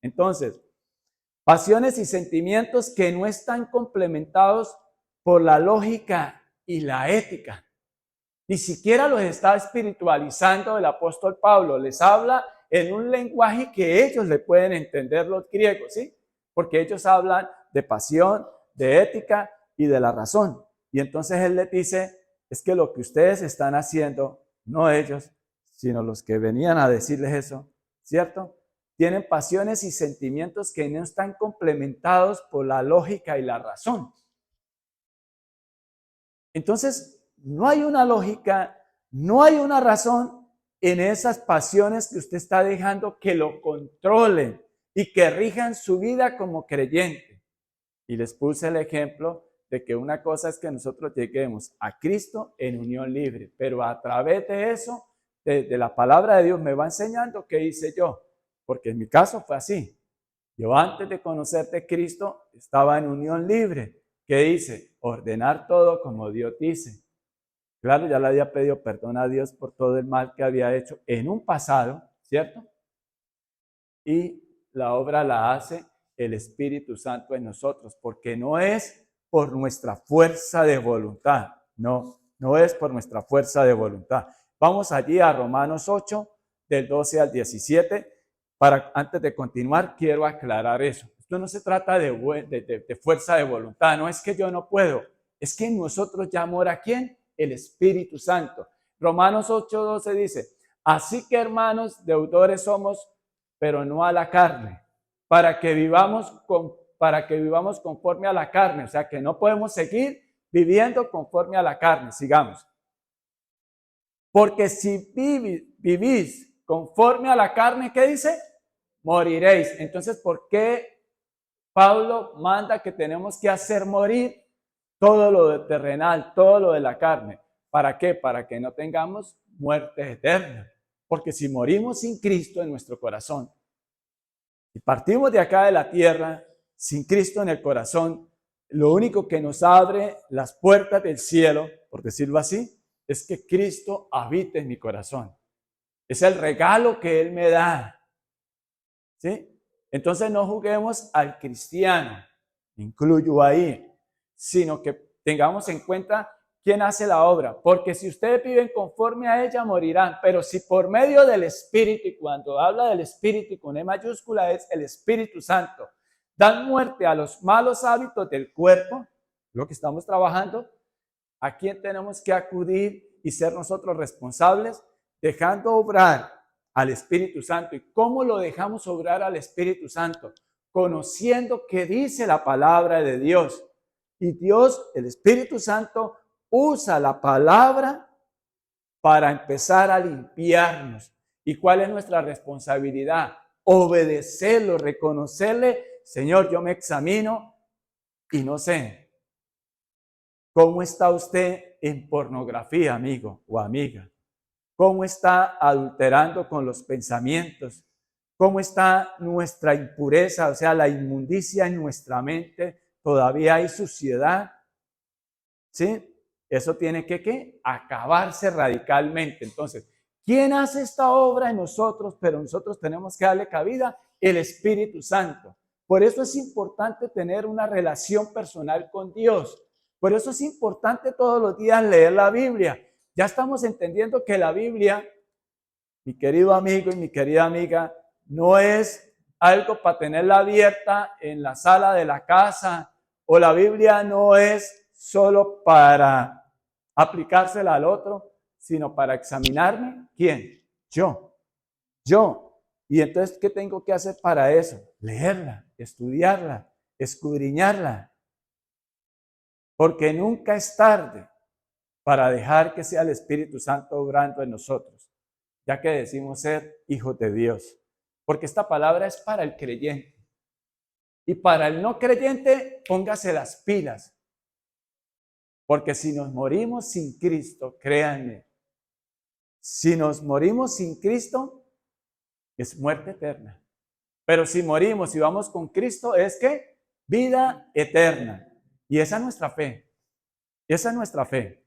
Entonces, pasiones y sentimientos que no están complementados por la lógica y la ética. Ni siquiera los está espiritualizando el apóstol Pablo. Les habla en un lenguaje que ellos le pueden entender los griegos, ¿sí? Porque ellos hablan de pasión, de ética y de la razón. Y entonces él les dice, es que lo que ustedes están haciendo, no ellos, sino los que venían a decirles eso, ¿cierto? Tienen pasiones y sentimientos que no están complementados por la lógica y la razón. Entonces, no hay una lógica, no hay una razón en esas pasiones que usted está dejando que lo controlen y que rijan su vida como creyente. Y les puse el ejemplo de que una cosa es que nosotros lleguemos a Cristo en unión libre, pero a través de eso, de la palabra de Dios me va enseñando qué hice yo, porque en mi caso fue así. Yo antes de conocerte a Cristo estaba en unión libre. ¿Qué hice? Ordenar todo como Dios dice. Claro, ya le había pedido perdón a Dios por todo el mal que había hecho en un pasado, ¿cierto? Y la obra la hace el Espíritu Santo en nosotros, porque no es por nuestra fuerza de voluntad, no es por nuestra fuerza de voluntad. Vamos allí a Romanos 8, del 12 al 17. Antes de continuar, quiero aclarar eso. Esto no se trata de fuerza de voluntad, no es que yo no puedo, es que en nosotros ya mora ¿quién? El Espíritu Santo. Romanos 8:12 dice, así que hermanos, deudores somos, pero no a la carne, para que vivamos conforme a la carne. O sea que no podemos seguir viviendo conforme a la carne. Sigamos. Porque si vivís conforme a la carne, ¿qué dice? Moriréis. Entonces, ¿por qué Pablo manda que tenemos que hacer morir todo lo de terrenal, todo lo de la carne? ¿Para qué? Para que no tengamos muerte eterna. Porque si morimos sin Cristo en nuestro corazón y partimos de acá de la tierra sin Cristo en el corazón, lo único que nos abre las puertas del cielo, por decirlo así, es que Cristo habite en mi corazón. Es el regalo que Él me da. ¿Sí? Entonces no juguemos al cristiano, incluyo ahí, sino que tengamos en cuenta quién hace la obra. Porque si ustedes viven conforme a ella, morirán. Pero si por medio del Espíritu, y cuando habla del Espíritu con E mayúscula es el Espíritu Santo, dan muerte a los malos hábitos del cuerpo, lo que estamos trabajando, ¿a quién tenemos que acudir y ser nosotros responsables? Dejando obrar al Espíritu Santo. ¿Y cómo lo dejamos obrar al Espíritu Santo? Conociendo qué dice la palabra de Dios. Y Dios, el Espíritu Santo, usa la palabra para empezar a limpiarnos. ¿Y cuál es nuestra responsabilidad? Obedecerlo, reconocerle, Señor, yo me examino y no sé. ¿Cómo está usted en pornografía, amigo o amiga? ¿Cómo está adulterando con los pensamientos? ¿Cómo está nuestra impureza, o sea, la inmundicia en nuestra mente? ¿Todavía hay suciedad? ¿Sí? Eso tiene que acabarse radicalmente. Entonces, ¿quién hace esta obra en nosotros? Pero nosotros tenemos que darle cabida, el Espíritu Santo. Por eso es importante tener una relación personal con Dios. Por eso es importante todos los días leer la Biblia. Ya estamos entendiendo que la Biblia, mi querido amigo y mi querida amiga, no es algo para tenerla abierta en la sala de la casa, o la Biblia no es solo para aplicársela al otro, sino para examinarme. ¿Quién? Yo. Y entonces, ¿qué tengo que hacer para eso? Leerla, estudiarla, escudriñarla. Porque nunca es tarde para dejar que sea el Espíritu Santo obrando en nosotros, ya que decimos ser hijos de Dios. Porque esta palabra es para el creyente. Y para el no creyente, póngase las pilas. Porque si nos morimos sin Cristo, créanme, si nos morimos sin Cristo, es muerte eterna. Pero si morimos y vamos con Cristo, es que vida eterna. Y esa es nuestra fe. Esa es nuestra fe.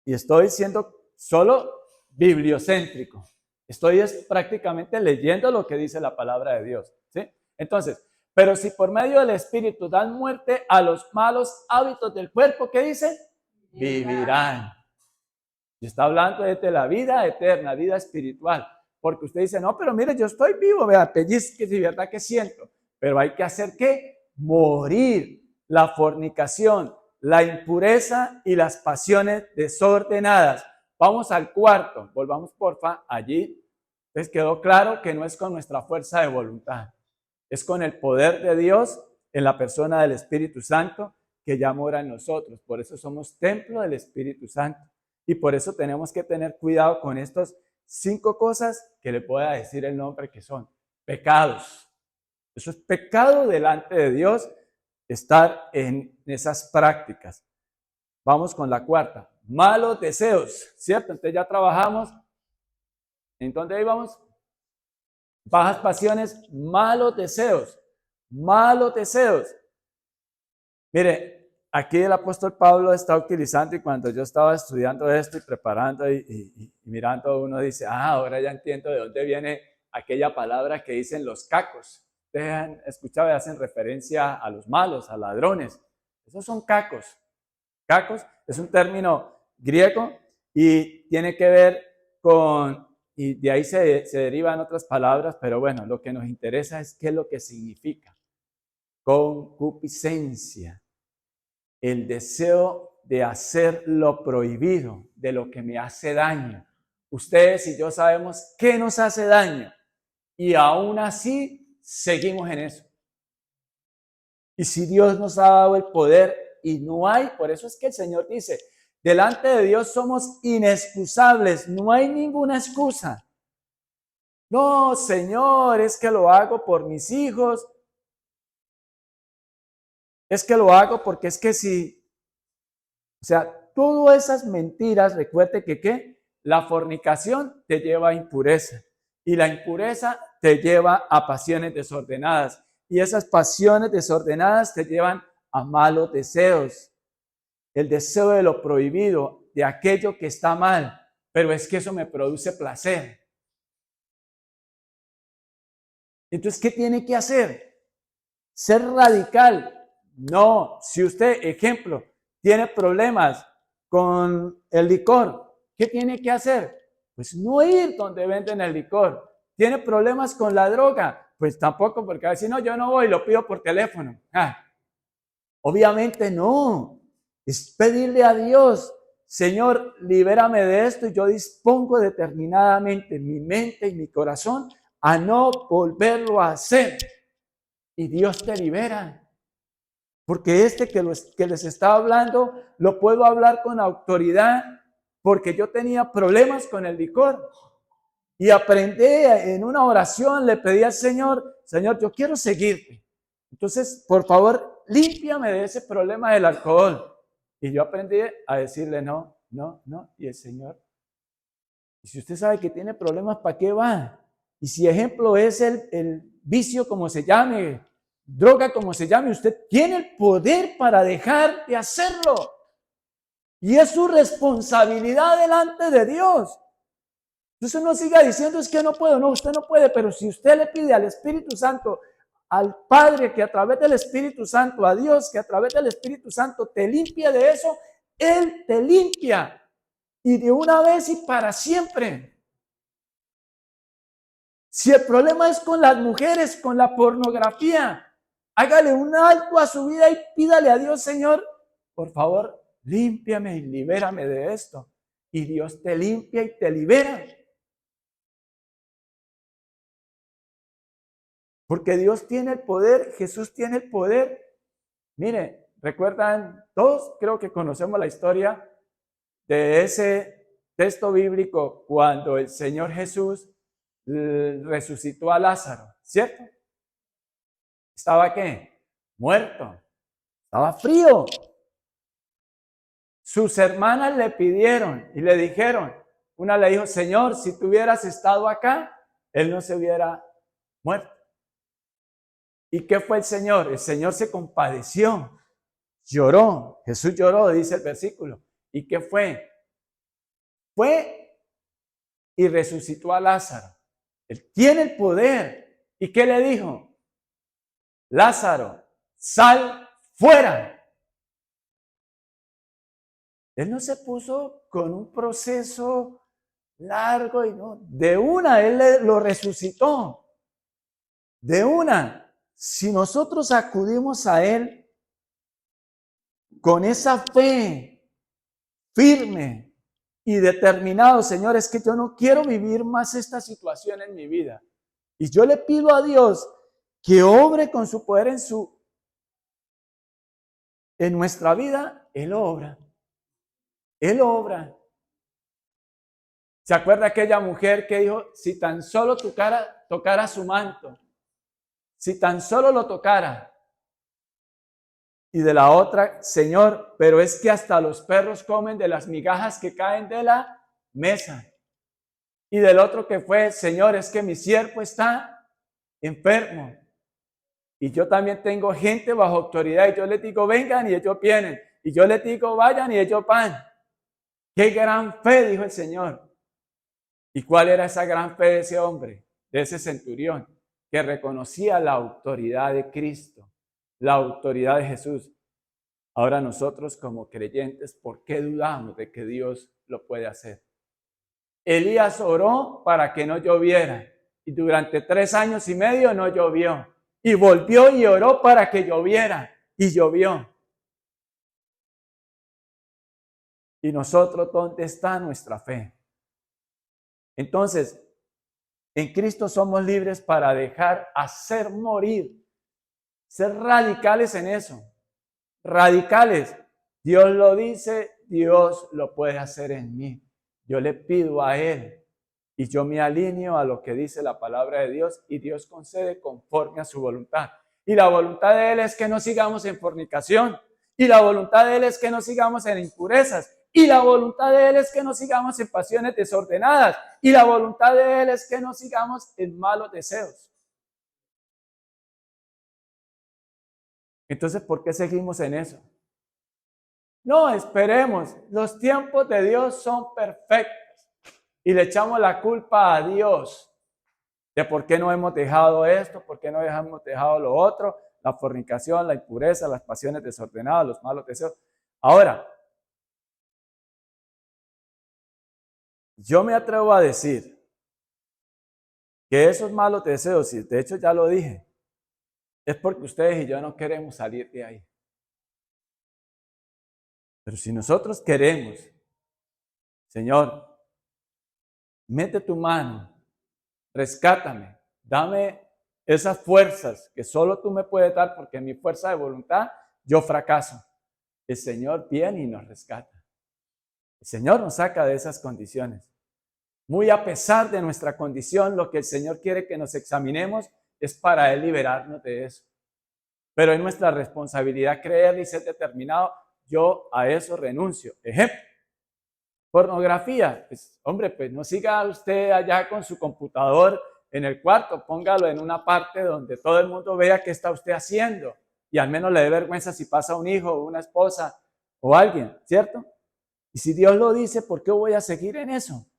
Y estoy siendo solo bibliocéntrico. Estoy prácticamente leyendo lo que dice la palabra de Dios. ¿Sí? Entonces, pero si por medio del Espíritu dan muerte a los malos hábitos del cuerpo, ¿qué dice? Vivirán. Y está hablando de la vida eterna, vida espiritual. Porque usted dice, no, pero mire, yo estoy vivo, vea, pellizque, de verdad que siento. Pero hay que hacer ¿qué? Morir la fornicación, la impureza y las pasiones desordenadas. Vamos al cuarto, volvamos porfa allí. Entonces quedó claro que no es con nuestra fuerza de voluntad, es con el poder de Dios en la persona del Espíritu Santo que ya mora en nosotros. Por eso somos templo del Espíritu Santo. Y por eso tenemos que tener cuidado con estas 5 cosas que le pueda decir el nombre que son pecados. Eso es pecado delante de Dios, estar en esas prácticas. Vamos con la cuarta. Malos deseos, ¿cierto? Entonces ya trabajamos. ¿En dónde íbamos? Bajas pasiones, malos deseos. Malos deseos. Mire, aquí el apóstol Pablo está utilizando, y cuando yo estaba estudiando esto y preparando y mirando, uno dice, ahora ya entiendo de dónde viene aquella palabra que dicen los cacos. Ustedes han escuchado y hacen referencia a los malos, a ladrones. Esos son cacos. Cacos es un término griego y tiene que ver con, y de ahí se derivan otras palabras, pero bueno, lo que nos interesa es qué es lo que significa. Concupiscencia, el deseo de hacer lo prohibido, de lo que me hace daño. Ustedes y yo sabemos qué nos hace daño y aún así seguimos en eso. Y si Dios nos ha dado el poder y no hay, por eso es que el Señor dice, delante de Dios somos inexcusables, no hay ninguna excusa. No, Señor, es que lo hago por mis hijos, es que lo hago porque es que si, o sea, todas esas mentiras, recuerde que ¿qué? La fornicación te lleva a impureza y la impureza te lleva a pasiones desordenadas y esas pasiones desordenadas te llevan a malos deseos. El deseo de lo prohibido, de aquello que está mal, pero es que eso me produce placer. Entonces, ¿qué tiene que hacer? Ser radical. No, si usted, ejemplo, tiene problemas con el licor, ¿qué tiene que hacer? Pues no ir donde venden el licor. ¿Tiene problemas con la droga? Pues tampoco, porque a veces no, yo no voy, lo pido por teléfono. Obviamente no. Es pedirle a Dios, Señor, libérame de esto y yo dispongo determinadamente mi mente y mi corazón a no volverlo a hacer. Y Dios te libera. Porque que les estaba hablando, lo puedo hablar con autoridad, porque yo tenía problemas con el licor. Y aprendí en una oración, le pedí al Señor, Señor, yo quiero seguirte. Entonces, por favor, límpiame de ese problema del alcohol. Y yo aprendí a decirle no, no, no. Y el Señor, y si usted sabe que tiene problemas, ¿para qué va? Y si ejemplo es el vicio como se llame, droga como se llame, usted tiene el poder para dejar de hacerlo. Y es su responsabilidad delante de Dios. Entonces no siga diciendo es que no puedo, no, usted no puede, pero si usted le pide al Espíritu Santo, al Padre que a través del Espíritu Santo, a Dios que a través del Espíritu Santo te limpia de eso, Él te limpia y de una vez y para siempre. Si el problema es con las mujeres, con la pornografía, hágale un alto a su vida y pídale a Dios, Señor, por favor, límpiame y libérame de esto. Y Dios te limpia y te libera. Porque Dios tiene el poder, Jesús tiene el poder. Mire, recuerdan, todos creo que conocemos la historia de ese texto bíblico cuando el Señor Jesús resucitó a Lázaro, ¿cierto? ¿Estaba qué? Muerto. Estaba frío. Sus hermanas le pidieron y le dijeron, una le dijo, Señor, si tú hubieras estado acá, él no se hubiera muerto. ¿Y qué fue el Señor? El Señor se compadeció, lloró. Jesús lloró, dice el versículo. ¿Y qué fue? Fue y resucitó a Lázaro. Él tiene el poder. ¿Y qué le dijo? Lázaro, sal fuera. Él no se puso con un proceso largo y no. De una, él lo resucitó. De una. Si nosotros acudimos a él con esa fe firme y determinado, Señor, es que yo no quiero vivir más esta situación en mi vida. Y yo le pido a Dios que obre con su poder en nuestra vida. Él obra. Él obra. ¿Se acuerda aquella mujer que dijo, si tan solo tocara su manto, si tan solo lo tocara? Y de la otra, Señor, pero es que hasta los perros comen de las migajas que caen de la mesa. Y del otro que fue, Señor, es que mi siervo está enfermo. Y yo también tengo gente bajo autoridad y yo les digo, vengan y ellos vienen. Y yo les digo, vayan y ellos van. ¡Qué gran fe!, dijo el Señor. ¿Y cuál era esa gran fe de ese hombre, de ese centurión? Que reconocía la autoridad de Cristo, la autoridad de Jesús. Ahora nosotros como creyentes, ¿por qué dudamos de que Dios lo puede hacer? Elías oró para que no lloviera y durante 3 años y medio no llovió. Y volvió y oró para que lloviera y llovió. ¿Y nosotros dónde está nuestra fe? Entonces, en Cristo somos libres para dejar hacer morir, ser radicales en eso, radicales. Dios lo dice, Dios lo puede hacer en mí. Yo le pido a Él y yo me alineo a lo que dice la palabra de Dios y Dios concede conforme a su voluntad. Y la voluntad de Él es que no sigamos en fornicación y la voluntad de Él es que no sigamos en impurezas. Y la voluntad de Él es que no sigamos en pasiones desordenadas. Y la voluntad de Él es que no sigamos en malos deseos. Entonces, ¿por qué seguimos en eso? No, esperemos. Los tiempos de Dios son perfectos. Y le echamos la culpa a Dios de por qué no hemos dejado esto, por qué no hemos dejado lo otro, la fornicación, la impureza, las pasiones desordenadas, los malos deseos. Ahora, yo me atrevo a decir que esos malos deseos, y de hecho ya lo dije, es porque ustedes y yo no queremos salir de ahí. Pero si nosotros queremos, Señor, mete tu mano, rescátame, dame esas fuerzas que solo tú me puedes dar porque en mi fuerza de voluntad yo fracaso. El Señor viene y nos rescata. El Señor nos saca de esas condiciones. Muy a pesar de nuestra condición, lo que el Señor quiere que nos examinemos es para Él liberarnos de eso. Pero es nuestra responsabilidad creer y ser determinado. Yo a eso renuncio. Ejemplo, pornografía. Pues, hombre, pues no siga usted allá con su computador en el cuarto. Póngalo en una parte donde todo el mundo vea qué está usted haciendo. Y al menos le dé vergüenza si pasa un hijo o una esposa o alguien, ¿cierto? Y si Dios lo dice, ¿por qué voy a seguir en eso?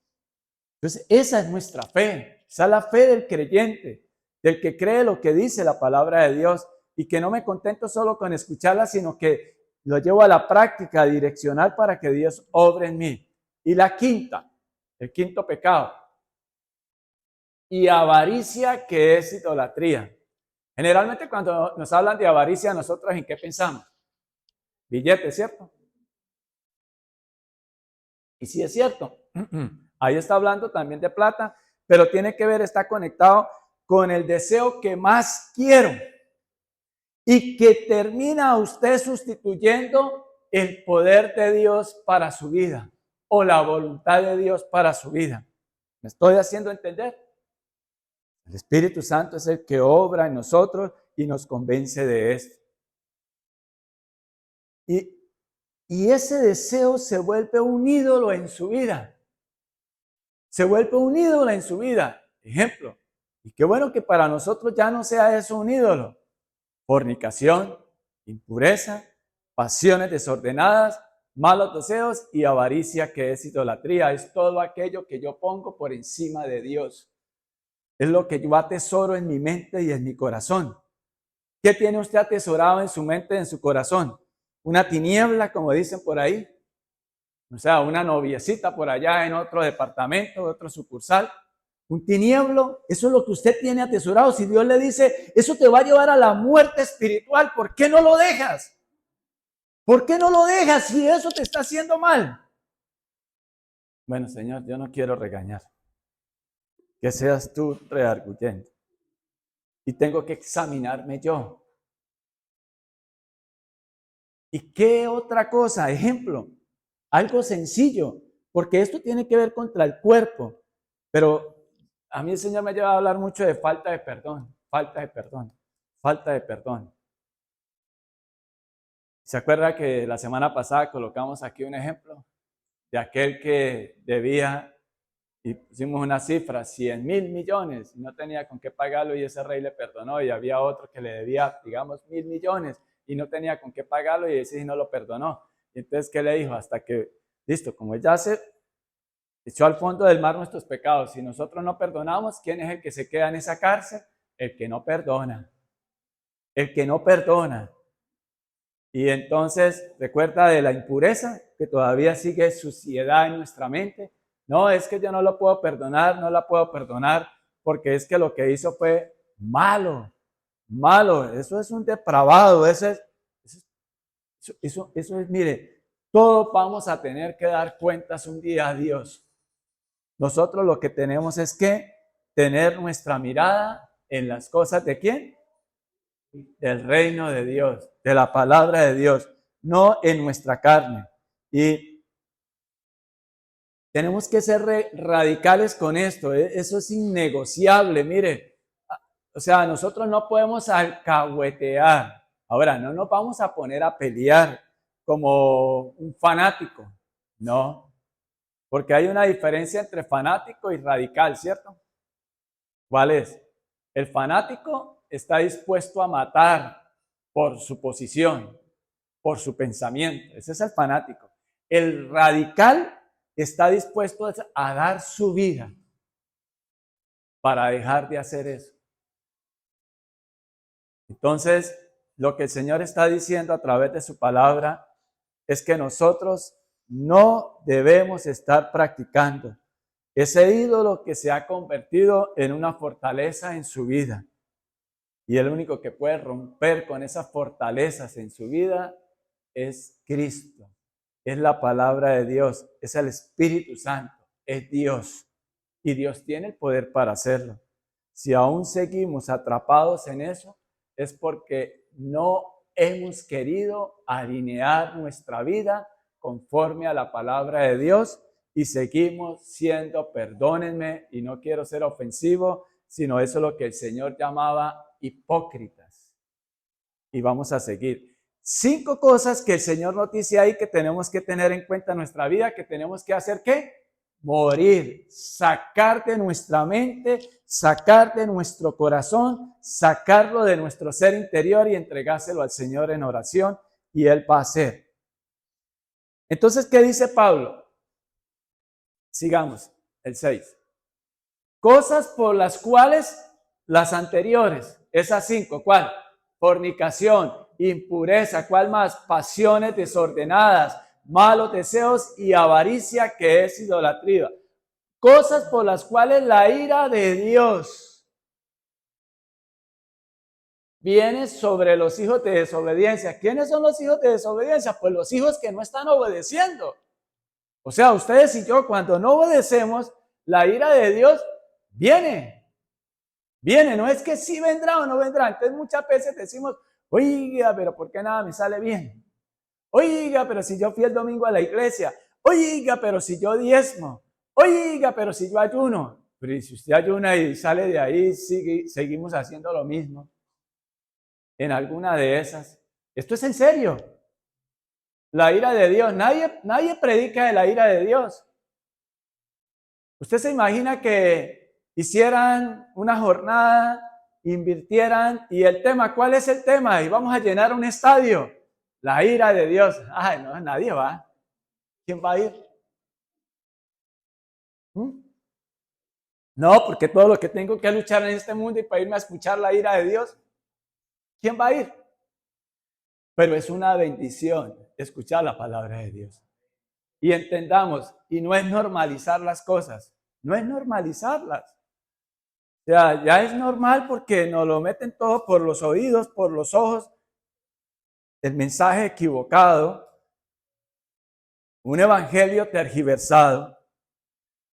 Entonces, esa es nuestra fe. Esa es la fe del creyente, del que cree lo que dice la palabra de Dios y que no me contento solo con escucharla, sino que lo llevo a la práctica direccional para que Dios obre en mí. Y la quinta, el quinto pecado. Y avaricia, que es idolatría. Generalmente cuando nos hablan de avaricia, nosotros ¿en qué pensamos? Billetes, ¿cierto? Y sí es cierto. Ahí está hablando también de plata, pero tiene que ver, está conectado con el deseo que más quiero y que termina usted sustituyendo el poder de Dios para su vida o la voluntad de Dios para su vida. ¿Me estoy haciendo entender? El Espíritu Santo es el que obra en nosotros y nos convence de esto. Y ese deseo se vuelve un ídolo en su vida. Se vuelve un ídolo en su vida. Ejemplo, y qué bueno que para nosotros ya no sea eso un ídolo. Fornicación, impureza, pasiones desordenadas, malos deseos y avaricia, que es idolatría. Es todo aquello que yo pongo por encima de Dios. Es lo que yo atesoro en mi mente y en mi corazón. ¿Qué tiene usted atesorado en su mente y en su corazón? Una tiniebla, como dicen por ahí. O sea, una noviecita por allá en otro departamento, otro sucursal. Un tinieblo, eso es lo que usted tiene atesorado. Si Dios le dice, eso te va a llevar a la muerte espiritual, ¿por qué no lo dejas? ¿Por qué no lo dejas si eso te está haciendo mal? Bueno, Señor, yo no quiero regañar. Que seas tú redarguyendo. Y tengo que examinarme yo. ¿Y qué otra cosa? Ejemplo, algo sencillo, porque esto tiene que ver contra el cuerpo, pero a mí el Señor me ha llevado a hablar mucho de falta de perdón, falta de perdón, falta de perdón. ¿Se acuerda que la semana pasada colocamos aquí un ejemplo de aquel que debía, y pusimos una cifra, 100,000 millones, y no tenía con qué pagarlo y ese rey le perdonó, y había otro que le debía, digamos, 1,000 millones y no tenía con qué pagarlo y ese sí no lo perdonó? Y entonces, ¿qué le dijo? Hasta que, listo, como ya se echó al fondo del mar nuestros pecados, si nosotros no perdonamos, ¿quién es el que se queda en esa cárcel? El que no perdona. El que no perdona. Y entonces, recuerda de la impureza, que todavía sigue suciedad en nuestra mente. No, es que yo no lo puedo perdonar, no la puedo perdonar, porque es que lo que hizo fue malo, malo. Eso es un depravado, eso es, mire, todos vamos a tener que dar cuentas un día a Dios. Nosotros lo que tenemos es que tener nuestra mirada en las cosas de ¿quién? Del reino de Dios, de la palabra de Dios, no en nuestra carne. Y tenemos que ser radicales con esto, eso es innegociable, mire. O sea, nosotros no podemos alcahuetear. Ahora, no nos vamos a poner a pelear como un fanático, no. Porque hay una diferencia entre fanático y radical, ¿cierto? ¿Cuál es? El fanático está dispuesto a matar por su posición, por su pensamiento. Ese es el fanático. El radical está dispuesto a dar su vida para dejar de hacer eso. Entonces, lo que el Señor está diciendo a través de su palabra es que nosotros no debemos estar practicando ese ídolo que se ha convertido en una fortaleza en su vida. Y el único que puede romper con esas fortalezas en su vida es Cristo. Es la palabra de Dios, es el Espíritu Santo, es Dios. Y Dios tiene el poder para hacerlo. Si aún seguimos atrapados en eso, es porque no hemos querido alinear nuestra vida conforme a la palabra de Dios y seguimos siendo, perdónenme, y no quiero ser ofensivo, sino eso es lo que el Señor llamaba hipócritas. Y vamos a seguir. 5 cosas que el Señor nos dice ahí que tenemos que tener en cuenta en nuestra vida, que tenemos que hacer, ¿qué? Morir, sacar de nuestra mente, sacar de nuestro corazón, sacarlo de nuestro ser interior y entregárselo al Señor en oración, y Él va a hacer. Entonces, ¿qué dice Pablo? Sigamos, el 6. Cosas por las cuales las anteriores, esas 5, ¿cuál? Fornicación, impureza, ¿cuál más? Pasiones desordenadas, malos deseos y avaricia, que es idolatría. Cosas por las cuales la ira de Dios viene sobre los hijos de desobediencia. ¿Quiénes son los hijos de desobediencia? Pues los hijos que no están obedeciendo. O sea, ustedes y yo, cuando no obedecemos, la ira de Dios viene. Viene, no es que sí vendrá o no vendrá. Entonces muchas veces decimos, oiga, pero ¿por qué nada me sale bien? Oiga, pero si yo fui el domingo a la iglesia. Oiga, pero si yo diezmo. Oiga, pero si yo ayuno. Pero si usted ayuna y sale de ahí, seguimos haciendo lo mismo. En alguna de esas. Esto es en serio. La ira de Dios. Nadie predica de la ira de Dios. ¿Usted se imagina que hicieran una jornada, invirtieran y el tema, ¿cuál es el tema? Y vamos a llenar un estadio. La ira de Dios. Ay, no, nadie va. ¿Quién va a ir? No, porque todo lo que tengo que luchar en este mundo y para irme a escuchar la ira de Dios, ¿quién va a ir? Pero es una bendición escuchar la palabra de Dios. Y entendamos, y no es normalizar las cosas, no es normalizarlas. O sea, ya es normal porque nos lo meten todo por los oídos, por los ojos, el mensaje equivocado, un evangelio tergiversado,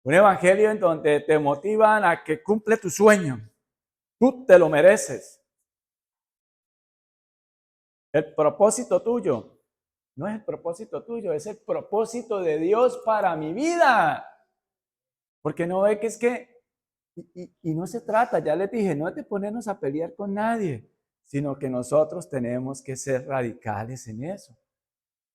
un evangelio en donde te motivan a que cumple tu sueño, tú te lo mereces. El propósito tuyo no es el propósito tuyo, es el propósito de Dios para mi vida. Porque no ve que es que, y no se trata, ya les dije, no es de ponernos a pelear con nadie, sino que nosotros tenemos que ser radicales en eso.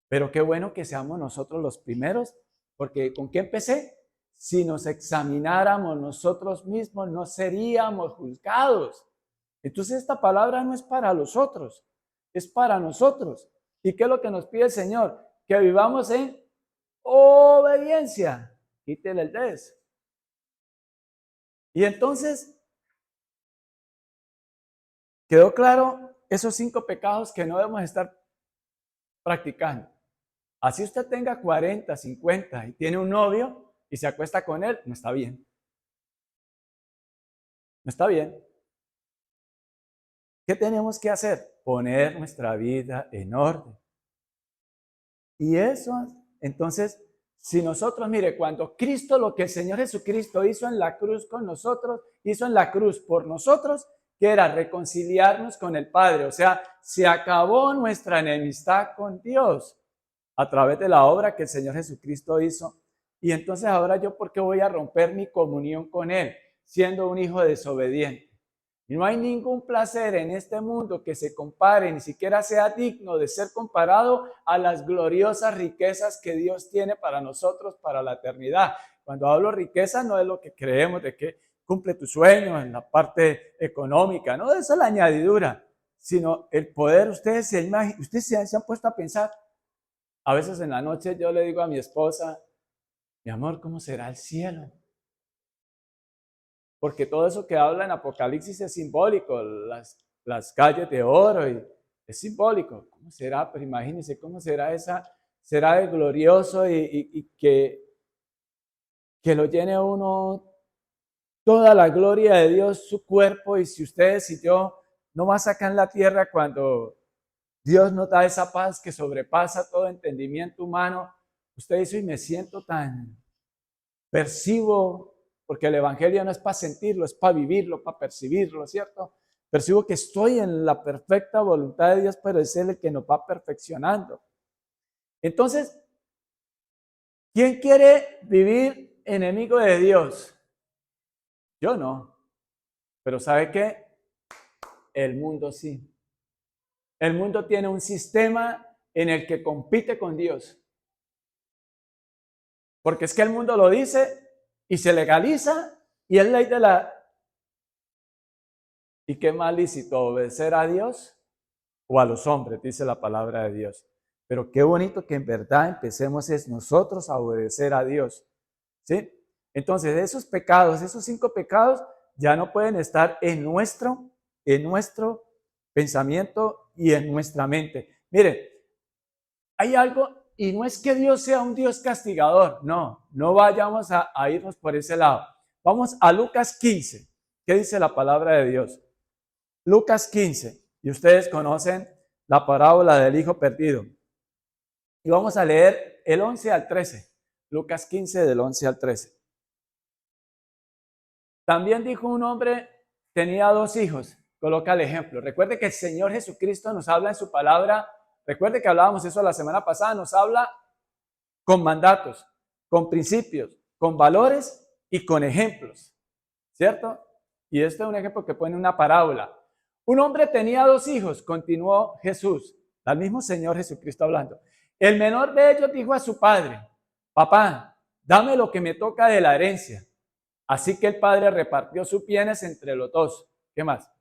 Pero qué bueno que seamos nosotros los primeros, porque ¿con qué empecé? Si nos examináramos nosotros mismos, no seríamos juzgados. Entonces esta palabra no es para los otros, es para nosotros. ¿Y qué es lo que nos pide el Señor? Que vivamos en obediencia. Quítele el des. Y entonces, ¿quedó claro esos 5 pecados que no debemos estar practicando? Así usted tenga 40, 50 y tiene un novio y se acuesta con él, no está bien. No está bien. ¿Qué tenemos que hacer? Poner nuestra vida en orden. Y eso, entonces, si nosotros, mire, cuando Cristo, lo que el Señor Jesucristo hizo en la cruz con nosotros, hizo en la cruz por nosotros, que era reconciliarnos con el Padre. O sea, se acabó nuestra enemistad con Dios a través de la obra que el Señor Jesucristo hizo. Y entonces ahora yo, ¿por qué voy a romper mi comunión con Él siendo un hijo desobediente? Y no hay ningún placer en este mundo que se compare, ni siquiera sea digno de ser comparado a las gloriosas riquezas que Dios tiene para nosotros, para la eternidad. Cuando hablo riqueza no es lo que creemos de que cumple tu sueño en la parte económica, no, esa es la añadidura, sino el poder. Ustedes se han puesto a pensar, a veces en la noche yo le digo a mi esposa, mi amor, ¿cómo será el cielo? Porque todo eso que habla en Apocalipsis es simbólico, las calles de oro, y es simbólico. ¿Cómo será? Pero imagínense cómo será será de glorioso y que lo llene uno toda la gloria de Dios, su cuerpo. Y si ustedes y yo no más acá en la tierra, cuando Dios nos da esa paz que sobrepasa todo entendimiento humano, usted dice, y me siento percibo, porque el evangelio no es para sentirlo, es para vivirlo, para percibirlo, ¿cierto? Percibo que estoy en la perfecta voluntad de Dios, pero es Él el que nos va perfeccionando. Entonces, ¿quién quiere vivir enemigo de Dios? Yo no. Pero ¿sabe qué? El mundo sí. El mundo tiene un sistema en el que compite con Dios. Porque es que el mundo lo dice y se legaliza y es ley de la... ¿Y qué más lícito? ¿Obedecer a Dios o a los hombres? Dice la palabra de Dios. Pero qué bonito que en verdad empecemos es nosotros a obedecer a Dios. ¿Sí? Entonces esos pecados, esos 5 pecados ya no pueden estar en nuestro pensamiento y en nuestra mente. Mire, hay algo, y no es que Dios sea un Dios castigador, no vayamos a irnos por ese lado. Vamos a Lucas 15. ¿Qué dice la palabra de Dios? Lucas 15, y ustedes conocen la parábola del hijo perdido. Y vamos a leer el 11 al 13. Lucas 15 del 11 al 13. También dijo un hombre tenía 2 hijos. Coloca el ejemplo. Recuerde que el Señor Jesucristo nos habla en su palabra. Recuerde que hablábamos eso la semana pasada. Nos habla con mandatos, con principios, con valores y con ejemplos. ¿Cierto? Y este es un ejemplo que pone una parábola. Un hombre tenía 2 hijos, continuó Jesús, al mismo Señor Jesucristo hablando. El menor de ellos dijo a su padre: papá, dame lo que me toca de la herencia. Así que el padre repartió sus bienes entre los 2. ¿Qué más?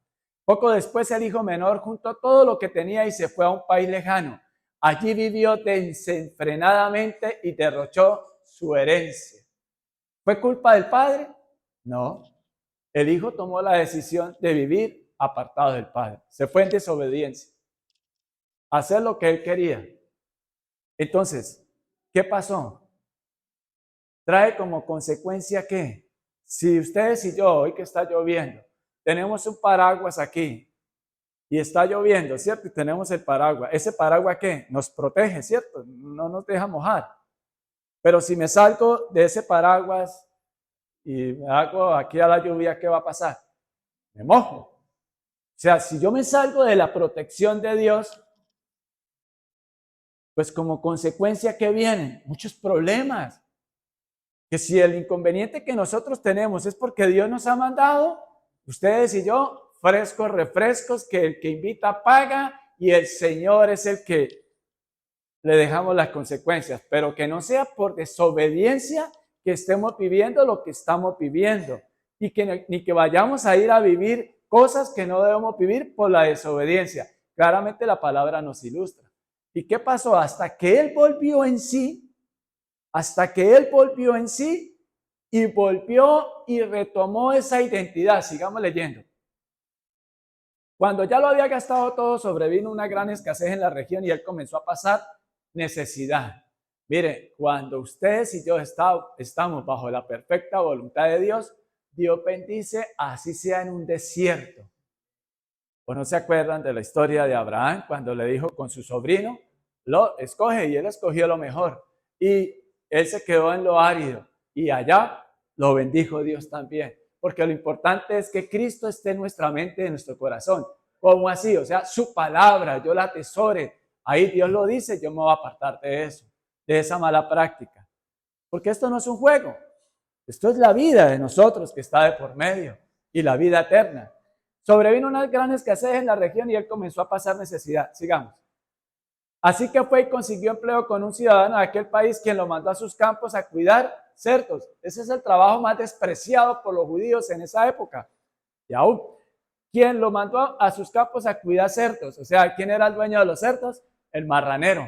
Poco después el hijo menor juntó todo lo que tenía y se fue a un país lejano. Allí vivió desenfrenadamente y derrochó su herencia. ¿Fue culpa del padre? No. El hijo tomó la decisión de vivir apartado del padre. Se fue en desobediencia. Hacer lo que él quería. Entonces, ¿qué pasó? Trae como consecuencia que si ustedes y yo, hoy que está lloviendo, tenemos un paraguas aquí y está lloviendo, ¿cierto? Y tenemos el paraguas. ¿Ese paraguas qué? Nos protege, ¿cierto? No nos deja mojar. Pero si me salgo de ese paraguas y me hago aquí a la lluvia, ¿qué va a pasar? Me mojo. O sea, si yo me salgo de la protección de Dios, pues como consecuencia, ¿qué vienen? Muchos problemas. Que si el inconveniente que nosotros tenemos es porque Dios nos ha mandado, ustedes y yo, frescos, refrescos, que el que invita paga y el Señor es el que le dejamos las consecuencias, pero que no sea por desobediencia que estemos viviendo lo que estamos viviendo y que ni que vayamos a ir a vivir cosas que no debemos vivir por la desobediencia. Claramente la palabra nos ilustra. ¿Y qué pasó? Hasta que él volvió en sí y volvió y retomó esa identidad. Sigamos leyendo. Cuando ya lo había gastado todo, sobrevino una gran escasez en la región y él comenzó a pasar necesidad. Mire, cuando ustedes y yo estamos bajo la perfecta voluntad de Dios, Dios bendice, así sea en un desierto. ¿O no se acuerdan de la historia de Abraham cuando le dijo con su sobrino, lo escoge, y él escogió lo mejor? Y él se quedó en lo árido y allá lo bendijo Dios también. Porque lo importante es que Cristo esté en nuestra mente, en nuestro corazón. ¿Cómo así? O sea, su palabra, yo la atesore. Ahí Dios lo dice, yo me voy a apartar de eso, de esa mala práctica. Porque esto no es un juego. Esto es la vida de nosotros que está de por medio y la vida eterna. Sobrevino una gran escasez en la región y él comenzó a pasar necesidad. Sigamos. Así que fue y consiguió empleo con un ciudadano de aquel país, quien lo mandó a sus campos a cuidar cerdos. Ese es el trabajo más despreciado por los judíos en esa época. Y aún, quien lo mandó a sus campos a cuidar cerdos. O sea, ¿quién era el dueño de los cerdos? El marranero.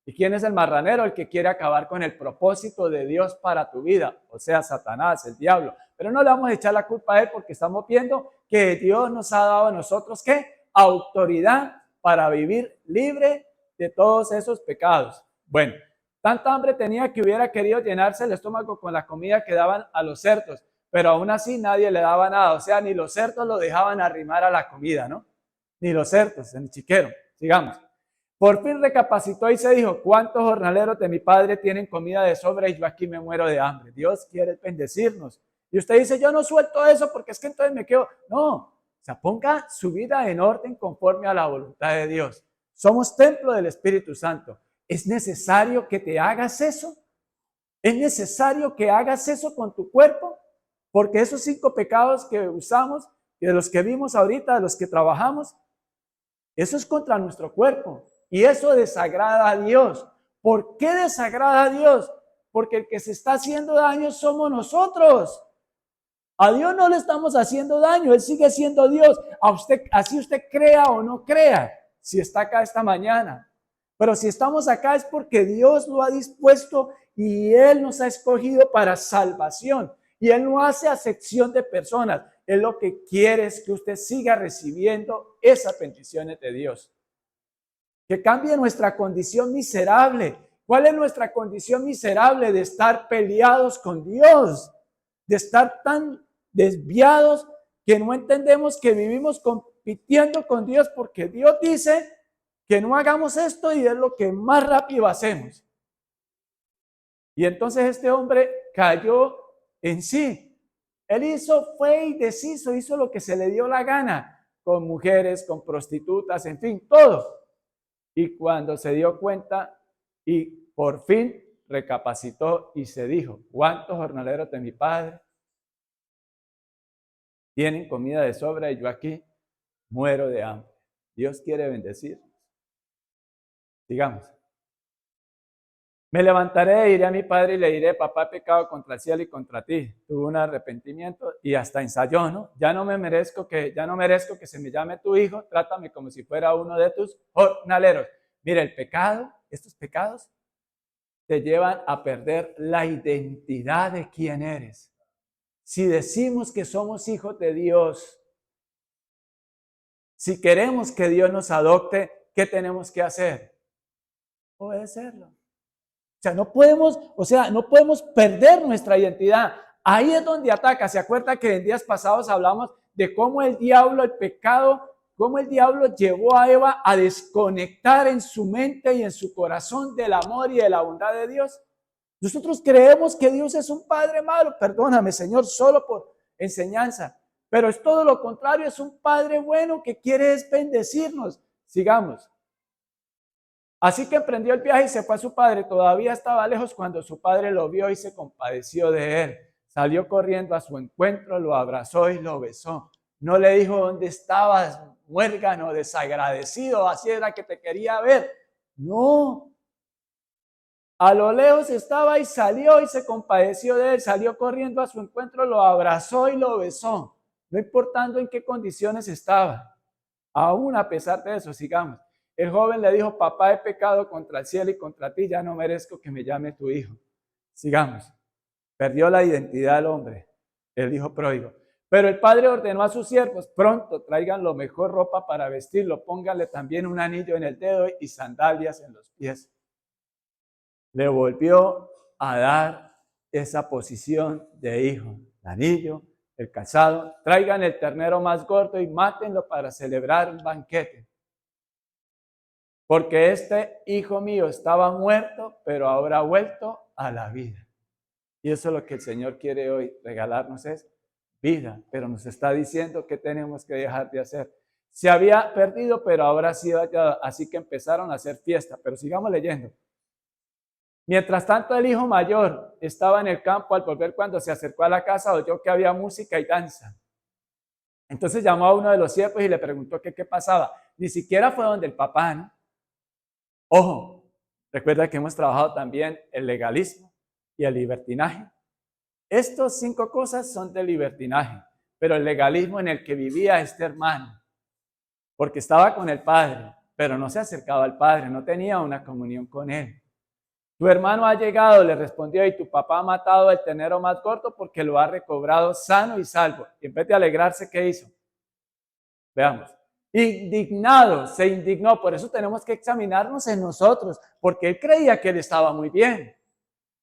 ¿Y quién es el marranero? El que quiere acabar con el propósito de Dios para tu vida. O sea, Satanás, el diablo. Pero no le vamos a echar la culpa a él porque estamos viendo que Dios nos ha dado a nosotros, ¿qué? Autoridad para vivir libre de todos esos pecados. Bueno, tanta hambre tenía que hubiera querido llenarse el estómago con la comida que daban a los cerdos, pero aún así nadie le daba nada. O sea, ni los cerdos lo dejaban arrimar a la comida, ¿no? Ni los cerdos, en el chiquero. Sigamos. Por fin recapacitó y se dijo, ¿cuántos jornaleros de mi padre tienen comida de sobra y yo aquí me muero de hambre? Dios quiere bendecirnos. Y usted dice, yo no suelto eso porque es que entonces me quedo. No, o sea, ponga su vida en orden conforme a la voluntad de Dios. Somos templo del Espíritu Santo. ¿Es necesario que te hagas eso? ¿Es necesario que hagas eso con tu cuerpo? Porque esos 5 pecados que usamos, y de los que vimos ahorita, de los que trabajamos, eso es contra nuestro cuerpo. Y eso desagrada a Dios. ¿Por qué desagrada a Dios? Porque el que se está haciendo daño somos nosotros. A Dios no le estamos haciendo daño, Él sigue siendo Dios. A usted, así usted crea o no crea, si está acá esta mañana. Pero si estamos acá es porque Dios lo ha dispuesto y Él nos ha escogido para salvación. Y Él no hace acepción de personas. Él lo que quiere es que usted siga recibiendo esas bendiciones de Dios. Que cambie nuestra condición miserable. ¿Cuál es nuestra condición miserable? De estar peleados con Dios, de estar tan desviados que no entendemos que vivimos compitiendo con Dios porque Dios dice que no hagamos esto y es lo que más rápido hacemos. Y entonces este hombre cayó en sí, Él fue y deshizo, hizo lo que se le dio la gana, con mujeres, con prostitutas, en fin, todo. Y cuando se dio cuenta y por fin recapacitó y se dijo, ¿cuántos jornaleros de mi padre tienen comida de sobra y yo aquí muero de hambre? Dios quiere bendecir. Digamos, me levantaré e iré a mi padre y le diré, papá, he pecado contra el cielo y contra ti. Tuve un arrepentimiento y hasta ensayó, ¿no? Ya no merezco que se me llame tu hijo, trátame como si fuera uno de tus jornaleros. Mira, el pecado, estos pecados, te llevan a perder la identidad de quién eres. Si decimos que somos hijos de Dios, si queremos que Dios nos adopte, ¿qué tenemos que hacer? Obedecerlo. no podemos perder nuestra identidad. Ahí es donde ataca. ¿Se acuerda que en días pasados hablamos de cómo el diablo, el pecado, cómo el diablo llevó a Eva a desconectar en su mente y en su corazón del amor y de la bondad de Dios? Nosotros creemos que Dios es un padre malo. Perdóname, Señor, solo por enseñanza. Pero es todo lo contrario, es un padre bueno que quiere bendecirnos. Sigamos. Así que emprendió el viaje y se fue a su padre. Todavía estaba lejos cuando su padre lo vio y se compadeció de él. Salió corriendo a su encuentro, lo abrazó y lo besó. No le dijo, ¿dónde estabas, muérgano, desagradecido? Así era que te quería ver. No. A lo lejos estaba y salió y se compadeció de él. Salió corriendo a su encuentro, lo abrazó y lo besó. No importando en qué condiciones estaba. Aún a pesar de eso, sigamos. El joven le dijo, papá, he pecado contra el cielo y contra ti, ya no merezco que me llame tu hijo. Sigamos. Perdió la identidad del hombre, el hijo pródigo. Pero el padre ordenó a sus siervos, pronto traigan lo mejor ropa para vestirlo, pónganle también un anillo en el dedo y sandalias en los pies. Le volvió a dar esa posición de hijo, el anillo, el calzado, traigan el ternero más gordo y mátenlo para celebrar un banquete. Porque este hijo mío estaba muerto, pero ahora ha vuelto a la vida. Y eso es lo que el Señor quiere hoy regalarnos, es vida. Pero nos está diciendo que tenemos que dejar de hacer. Se había perdido, pero ahora sí hallado. Así que empezaron a hacer fiesta. Pero sigamos leyendo. Mientras tanto, el hijo mayor estaba en el campo. Al volver, cuando se acercó a la casa, oyó que había música y danza. Entonces llamó a uno de los siervos y le preguntó qué pasaba. Ni siquiera fue donde el papá, ¿no? Ojo, recuerda que hemos trabajado también el legalismo y el libertinaje. Estas 5 cosas son de libertinaje, pero el legalismo en el que vivía este hermano, porque estaba con el padre, pero no se acercaba al padre, no tenía una comunión con él. Tu hermano ha llegado, le respondió, y tu papá ha matado el ternero más gordo porque lo ha recobrado sano y salvo. Y en vez de alegrarse, ¿qué hizo? Veamos. Indignado, se indignó. Por eso tenemos que examinarnos en nosotros, porque él creía que él estaba muy bien.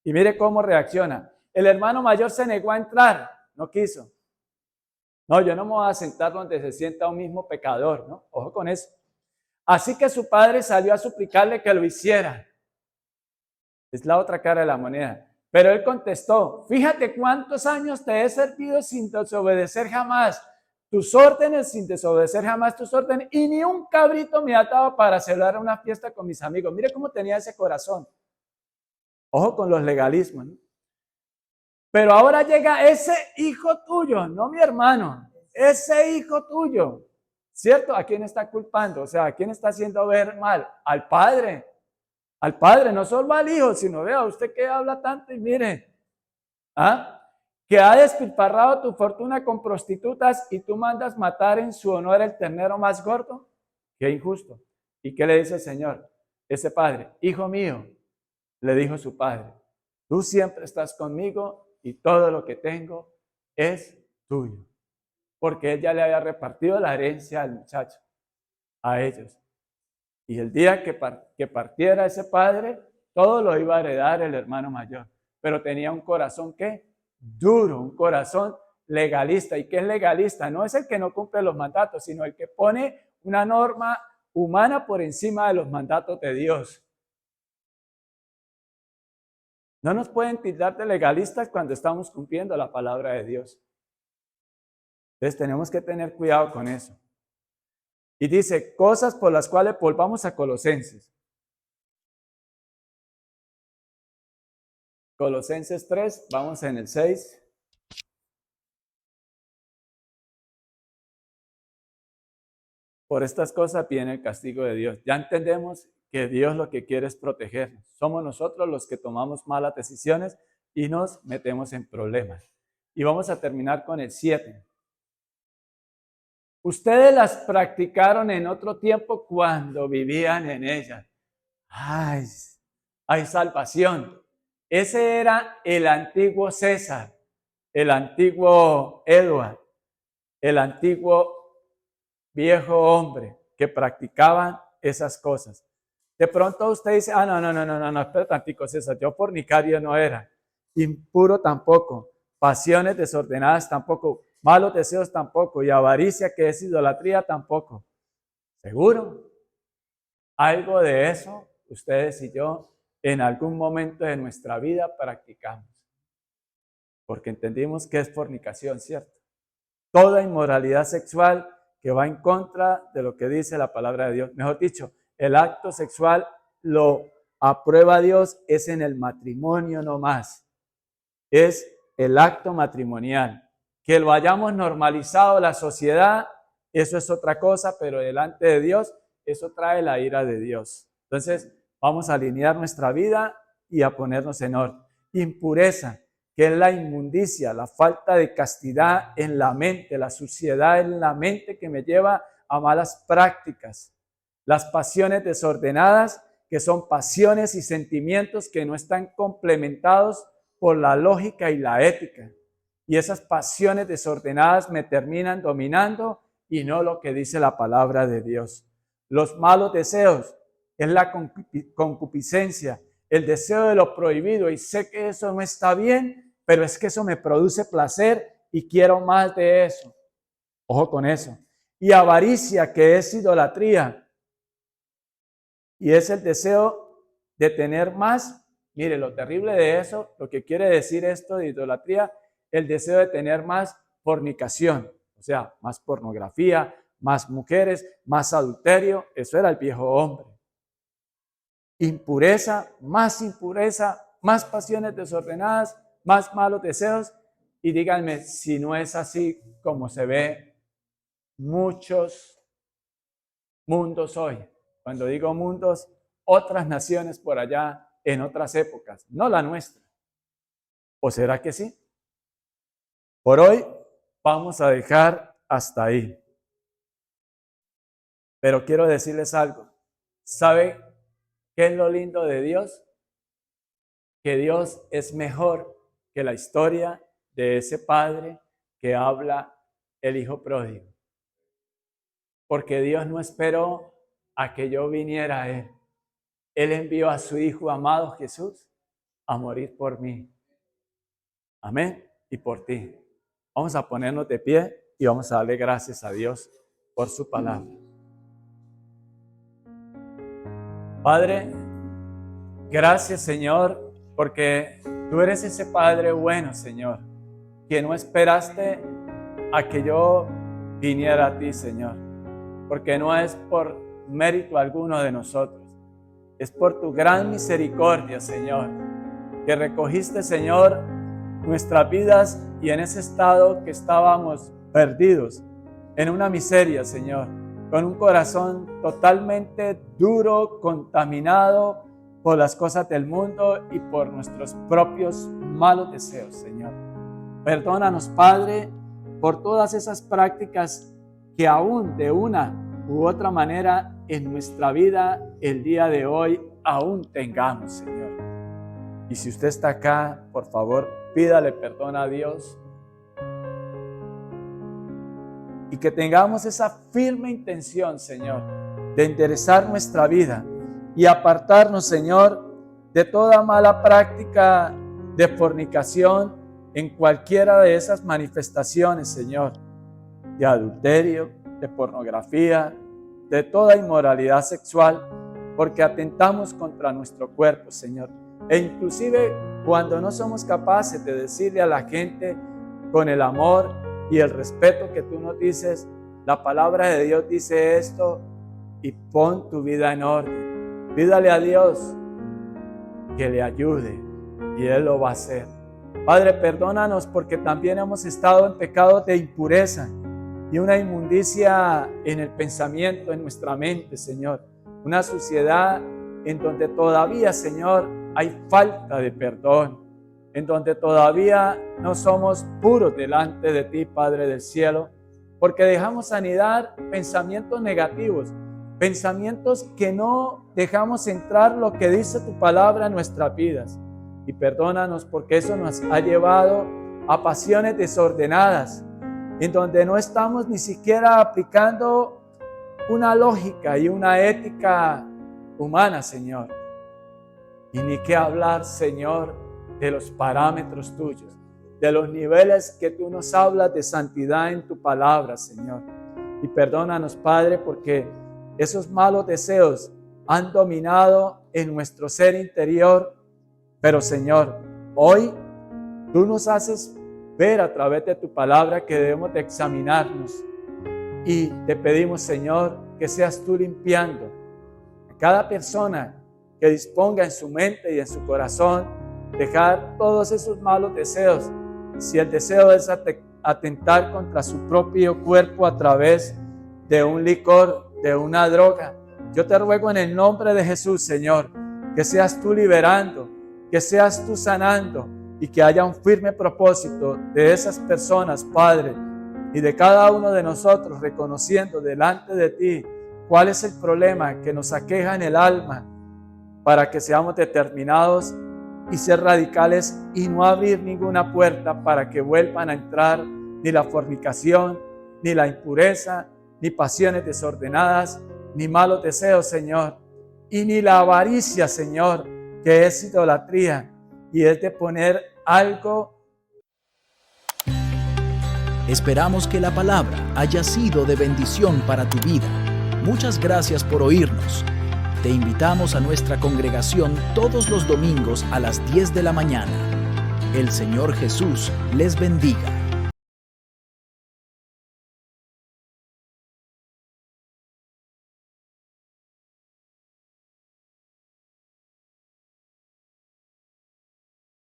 Y mire cómo reacciona. El hermano mayor se negó a entrar, no quiso. No, yo no me voy a sentar donde se sienta un mismo pecador, ¿no? Ojo con eso. Así que su padre salió a suplicarle que lo hiciera. Es la otra cara de la moneda. Pero él contestó, fíjate cuántos años te he servido sin desobedecer jamás tus órdenes, sin desobedecer jamás tus órdenes, y ni un cabrito me ataba para celebrar una fiesta con mis amigos. Mire cómo tenía ese corazón. Ojo con los legalismos, ¿no? Pero ahora llega ese hijo tuyo, no mi hermano, ese hijo tuyo, ¿cierto? ¿A quién está culpando? O sea, ¿a quién está haciendo ver mal? Al padre, no solo al hijo, sino vea, usted que habla tanto y mire, que ha despilfarrado tu fortuna con prostitutas y tú mandas matar en su honor el ternero más gordo. Qué injusto. ¿Y qué le dice el Señor? Ese padre, hijo mío, le dijo su padre, tú siempre estás conmigo y todo lo que tengo es tuyo. Porque él ya le había repartido la herencia al muchacho, a ellos. Y el día que partiera ese padre, todo lo iba a heredar el hermano mayor. Pero tenía un corazón, ¿qué? Duro, un corazón legalista. ¿Y qué es legalista? No es el que no cumple los mandatos, sino el que pone una norma humana por encima de los mandatos de Dios. No nos pueden tildar de legalistas cuando estamos cumpliendo la palabra de Dios. Entonces tenemos que tener cuidado con eso. Y dice, cosas por las cuales volvamos a Colosenses. Colosenses 3, vamos en el 6. Por estas cosas viene el castigo de Dios. Ya entendemos que Dios lo que quiere es protegernos. Somos nosotros los que tomamos malas decisiones y nos metemos en problemas. Y vamos a terminar con el 7. Ustedes las practicaron en otro tiempo cuando vivían en ellas. ¡Ay! Hay salvación. Ese era el antiguo César, el antiguo Edward, el antiguo viejo hombre que practicaban esas cosas. De pronto usted dice, no, espera tantico, César, yo fornicario no era, impuro tampoco, pasiones desordenadas tampoco, malos deseos tampoco, y avaricia, que es idolatría, tampoco. ¿Seguro? Algo de eso ustedes y yo en algún momento de nuestra vida practicamos, porque entendimos que es fornicación, ¿cierto? Toda inmoralidad sexual que va en contra de lo que dice la palabra de Dios. Mejor dicho, el acto sexual lo aprueba Dios es en el matrimonio no más. Es el acto matrimonial. Que lo hayamos normalizado la sociedad, eso es otra cosa, pero delante de Dios, eso trae la ira de Dios. Entonces, vamos a alinear nuestra vida y a ponernos en orden. Impureza, que es la inmundicia, la falta de castidad en la mente, la suciedad en la mente que me lleva a malas prácticas. Las pasiones desordenadas, que son pasiones y sentimientos que no están complementados por la lógica y la ética. Y esas pasiones desordenadas me terminan dominando y no lo que dice la palabra de Dios. Los malos deseos es la concupiscencia, el deseo de lo prohibido, y sé que eso no está bien, pero es que eso me produce placer y quiero más de eso. Ojo con eso. Y avaricia, que es idolatría, y es el deseo de tener más. Mire, lo terrible de eso, lo que quiere decir esto de idolatría, el deseo de tener más fornicación, o sea, más pornografía, más mujeres, más adulterio. Eso era el viejo hombre. Impureza, más pasiones desordenadas, más malos deseos. Y díganme si no es así como se ve muchos mundos hoy. Cuando digo mundos, otras naciones por allá en otras épocas, no la nuestra. ¿O será que sí? Por hoy vamos a dejar hasta ahí. Pero quiero decirles algo. ¿Sabe qué es lo lindo de Dios? Que Dios es mejor que la historia de ese padre que habla el hijo pródigo. Porque Dios no esperó a que yo viniera a Él. Él envió a su Hijo amado Jesús a morir por mí. Amén. Y por ti. Vamos a ponernos de pie y vamos a darle gracias a Dios por su palabra. Padre, gracias, Señor, porque tú eres ese Padre bueno, Señor, que no esperaste a que yo viniera a ti, Señor, porque no es por mérito alguno de nosotros, es por tu gran misericordia, Señor, que recogiste, Señor, nuestras vidas y en ese estado que estábamos perdidos, en una miseria, Señor, con un corazón totalmente duro, contaminado por las cosas del mundo y por nuestros propios malos deseos, Señor. Perdónanos, Padre, por todas esas prácticas que aún de una u otra manera en nuestra vida el día de hoy aún tengamos, Señor. Y si usted está acá, por favor, pídale perdón a Dios. Y que tengamos esa firme intención, Señor, de enderezar nuestra vida y apartarnos, Señor, de toda mala práctica de fornicación en cualquiera de esas manifestaciones, Señor, de adulterio, de pornografía, de toda inmoralidad sexual, porque atentamos contra nuestro cuerpo, Señor. E inclusive cuando no somos capaces de decirle a la gente con el amor y el respeto que tú nos dices. La palabra de Dios dice esto, y pon tu vida en orden. Pídale a Dios que le ayude y Él lo va a hacer. Padre, perdónanos porque también hemos estado en pecados de impureza y una inmundicia en el pensamiento, en nuestra mente, Señor. Una suciedad en donde todavía, Señor, hay falta de perdón, en donde todavía no somos puros delante de ti, Padre del cielo, porque dejamos anidar pensamientos negativos, pensamientos que no dejamos entrar lo que dice tu palabra en nuestras vidas. Y perdónanos porque eso nos ha llevado a pasiones desordenadas, en donde no estamos ni siquiera aplicando una lógica y una ética humana, Señor. Y ni qué hablar, Señor, de los parámetros tuyos, de los niveles que tú nos hablas de santidad en tu palabra, Señor. Y perdónanos, Padre, porque esos malos deseos han dominado en nuestro ser interior. Pero, Señor, hoy tú nos haces ver a través de tu palabra que debemos de examinarnos. Y te pedimos, Señor, que seas tú limpiando a cada persona que disponga en su mente y en su corazón dejar todos esos malos deseos. Si el deseo es atentar contra su propio cuerpo a través de un licor, de una droga, yo te ruego en el nombre de Jesús, Señor, que seas tú liberando, que seas tú sanando y que haya un firme propósito de esas personas, Padre, y de cada uno de nosotros reconociendo delante de ti cuál es el problema que nos aqueja en el alma, para que seamos determinados y ser radicales y no abrir ninguna puerta para que vuelvan a entrar ni la fornicación, ni la impureza, ni pasiones desordenadas, ni malos deseos, Señor, y ni la avaricia, Señor, que es idolatría y es de poner algo.
Esperamos que la palabra haya sido de bendición para tu vida. Muchas gracias por oírnos. Te invitamos a nuestra congregación todos los domingos a las 10 de la mañana. El Señor Jesús les bendiga.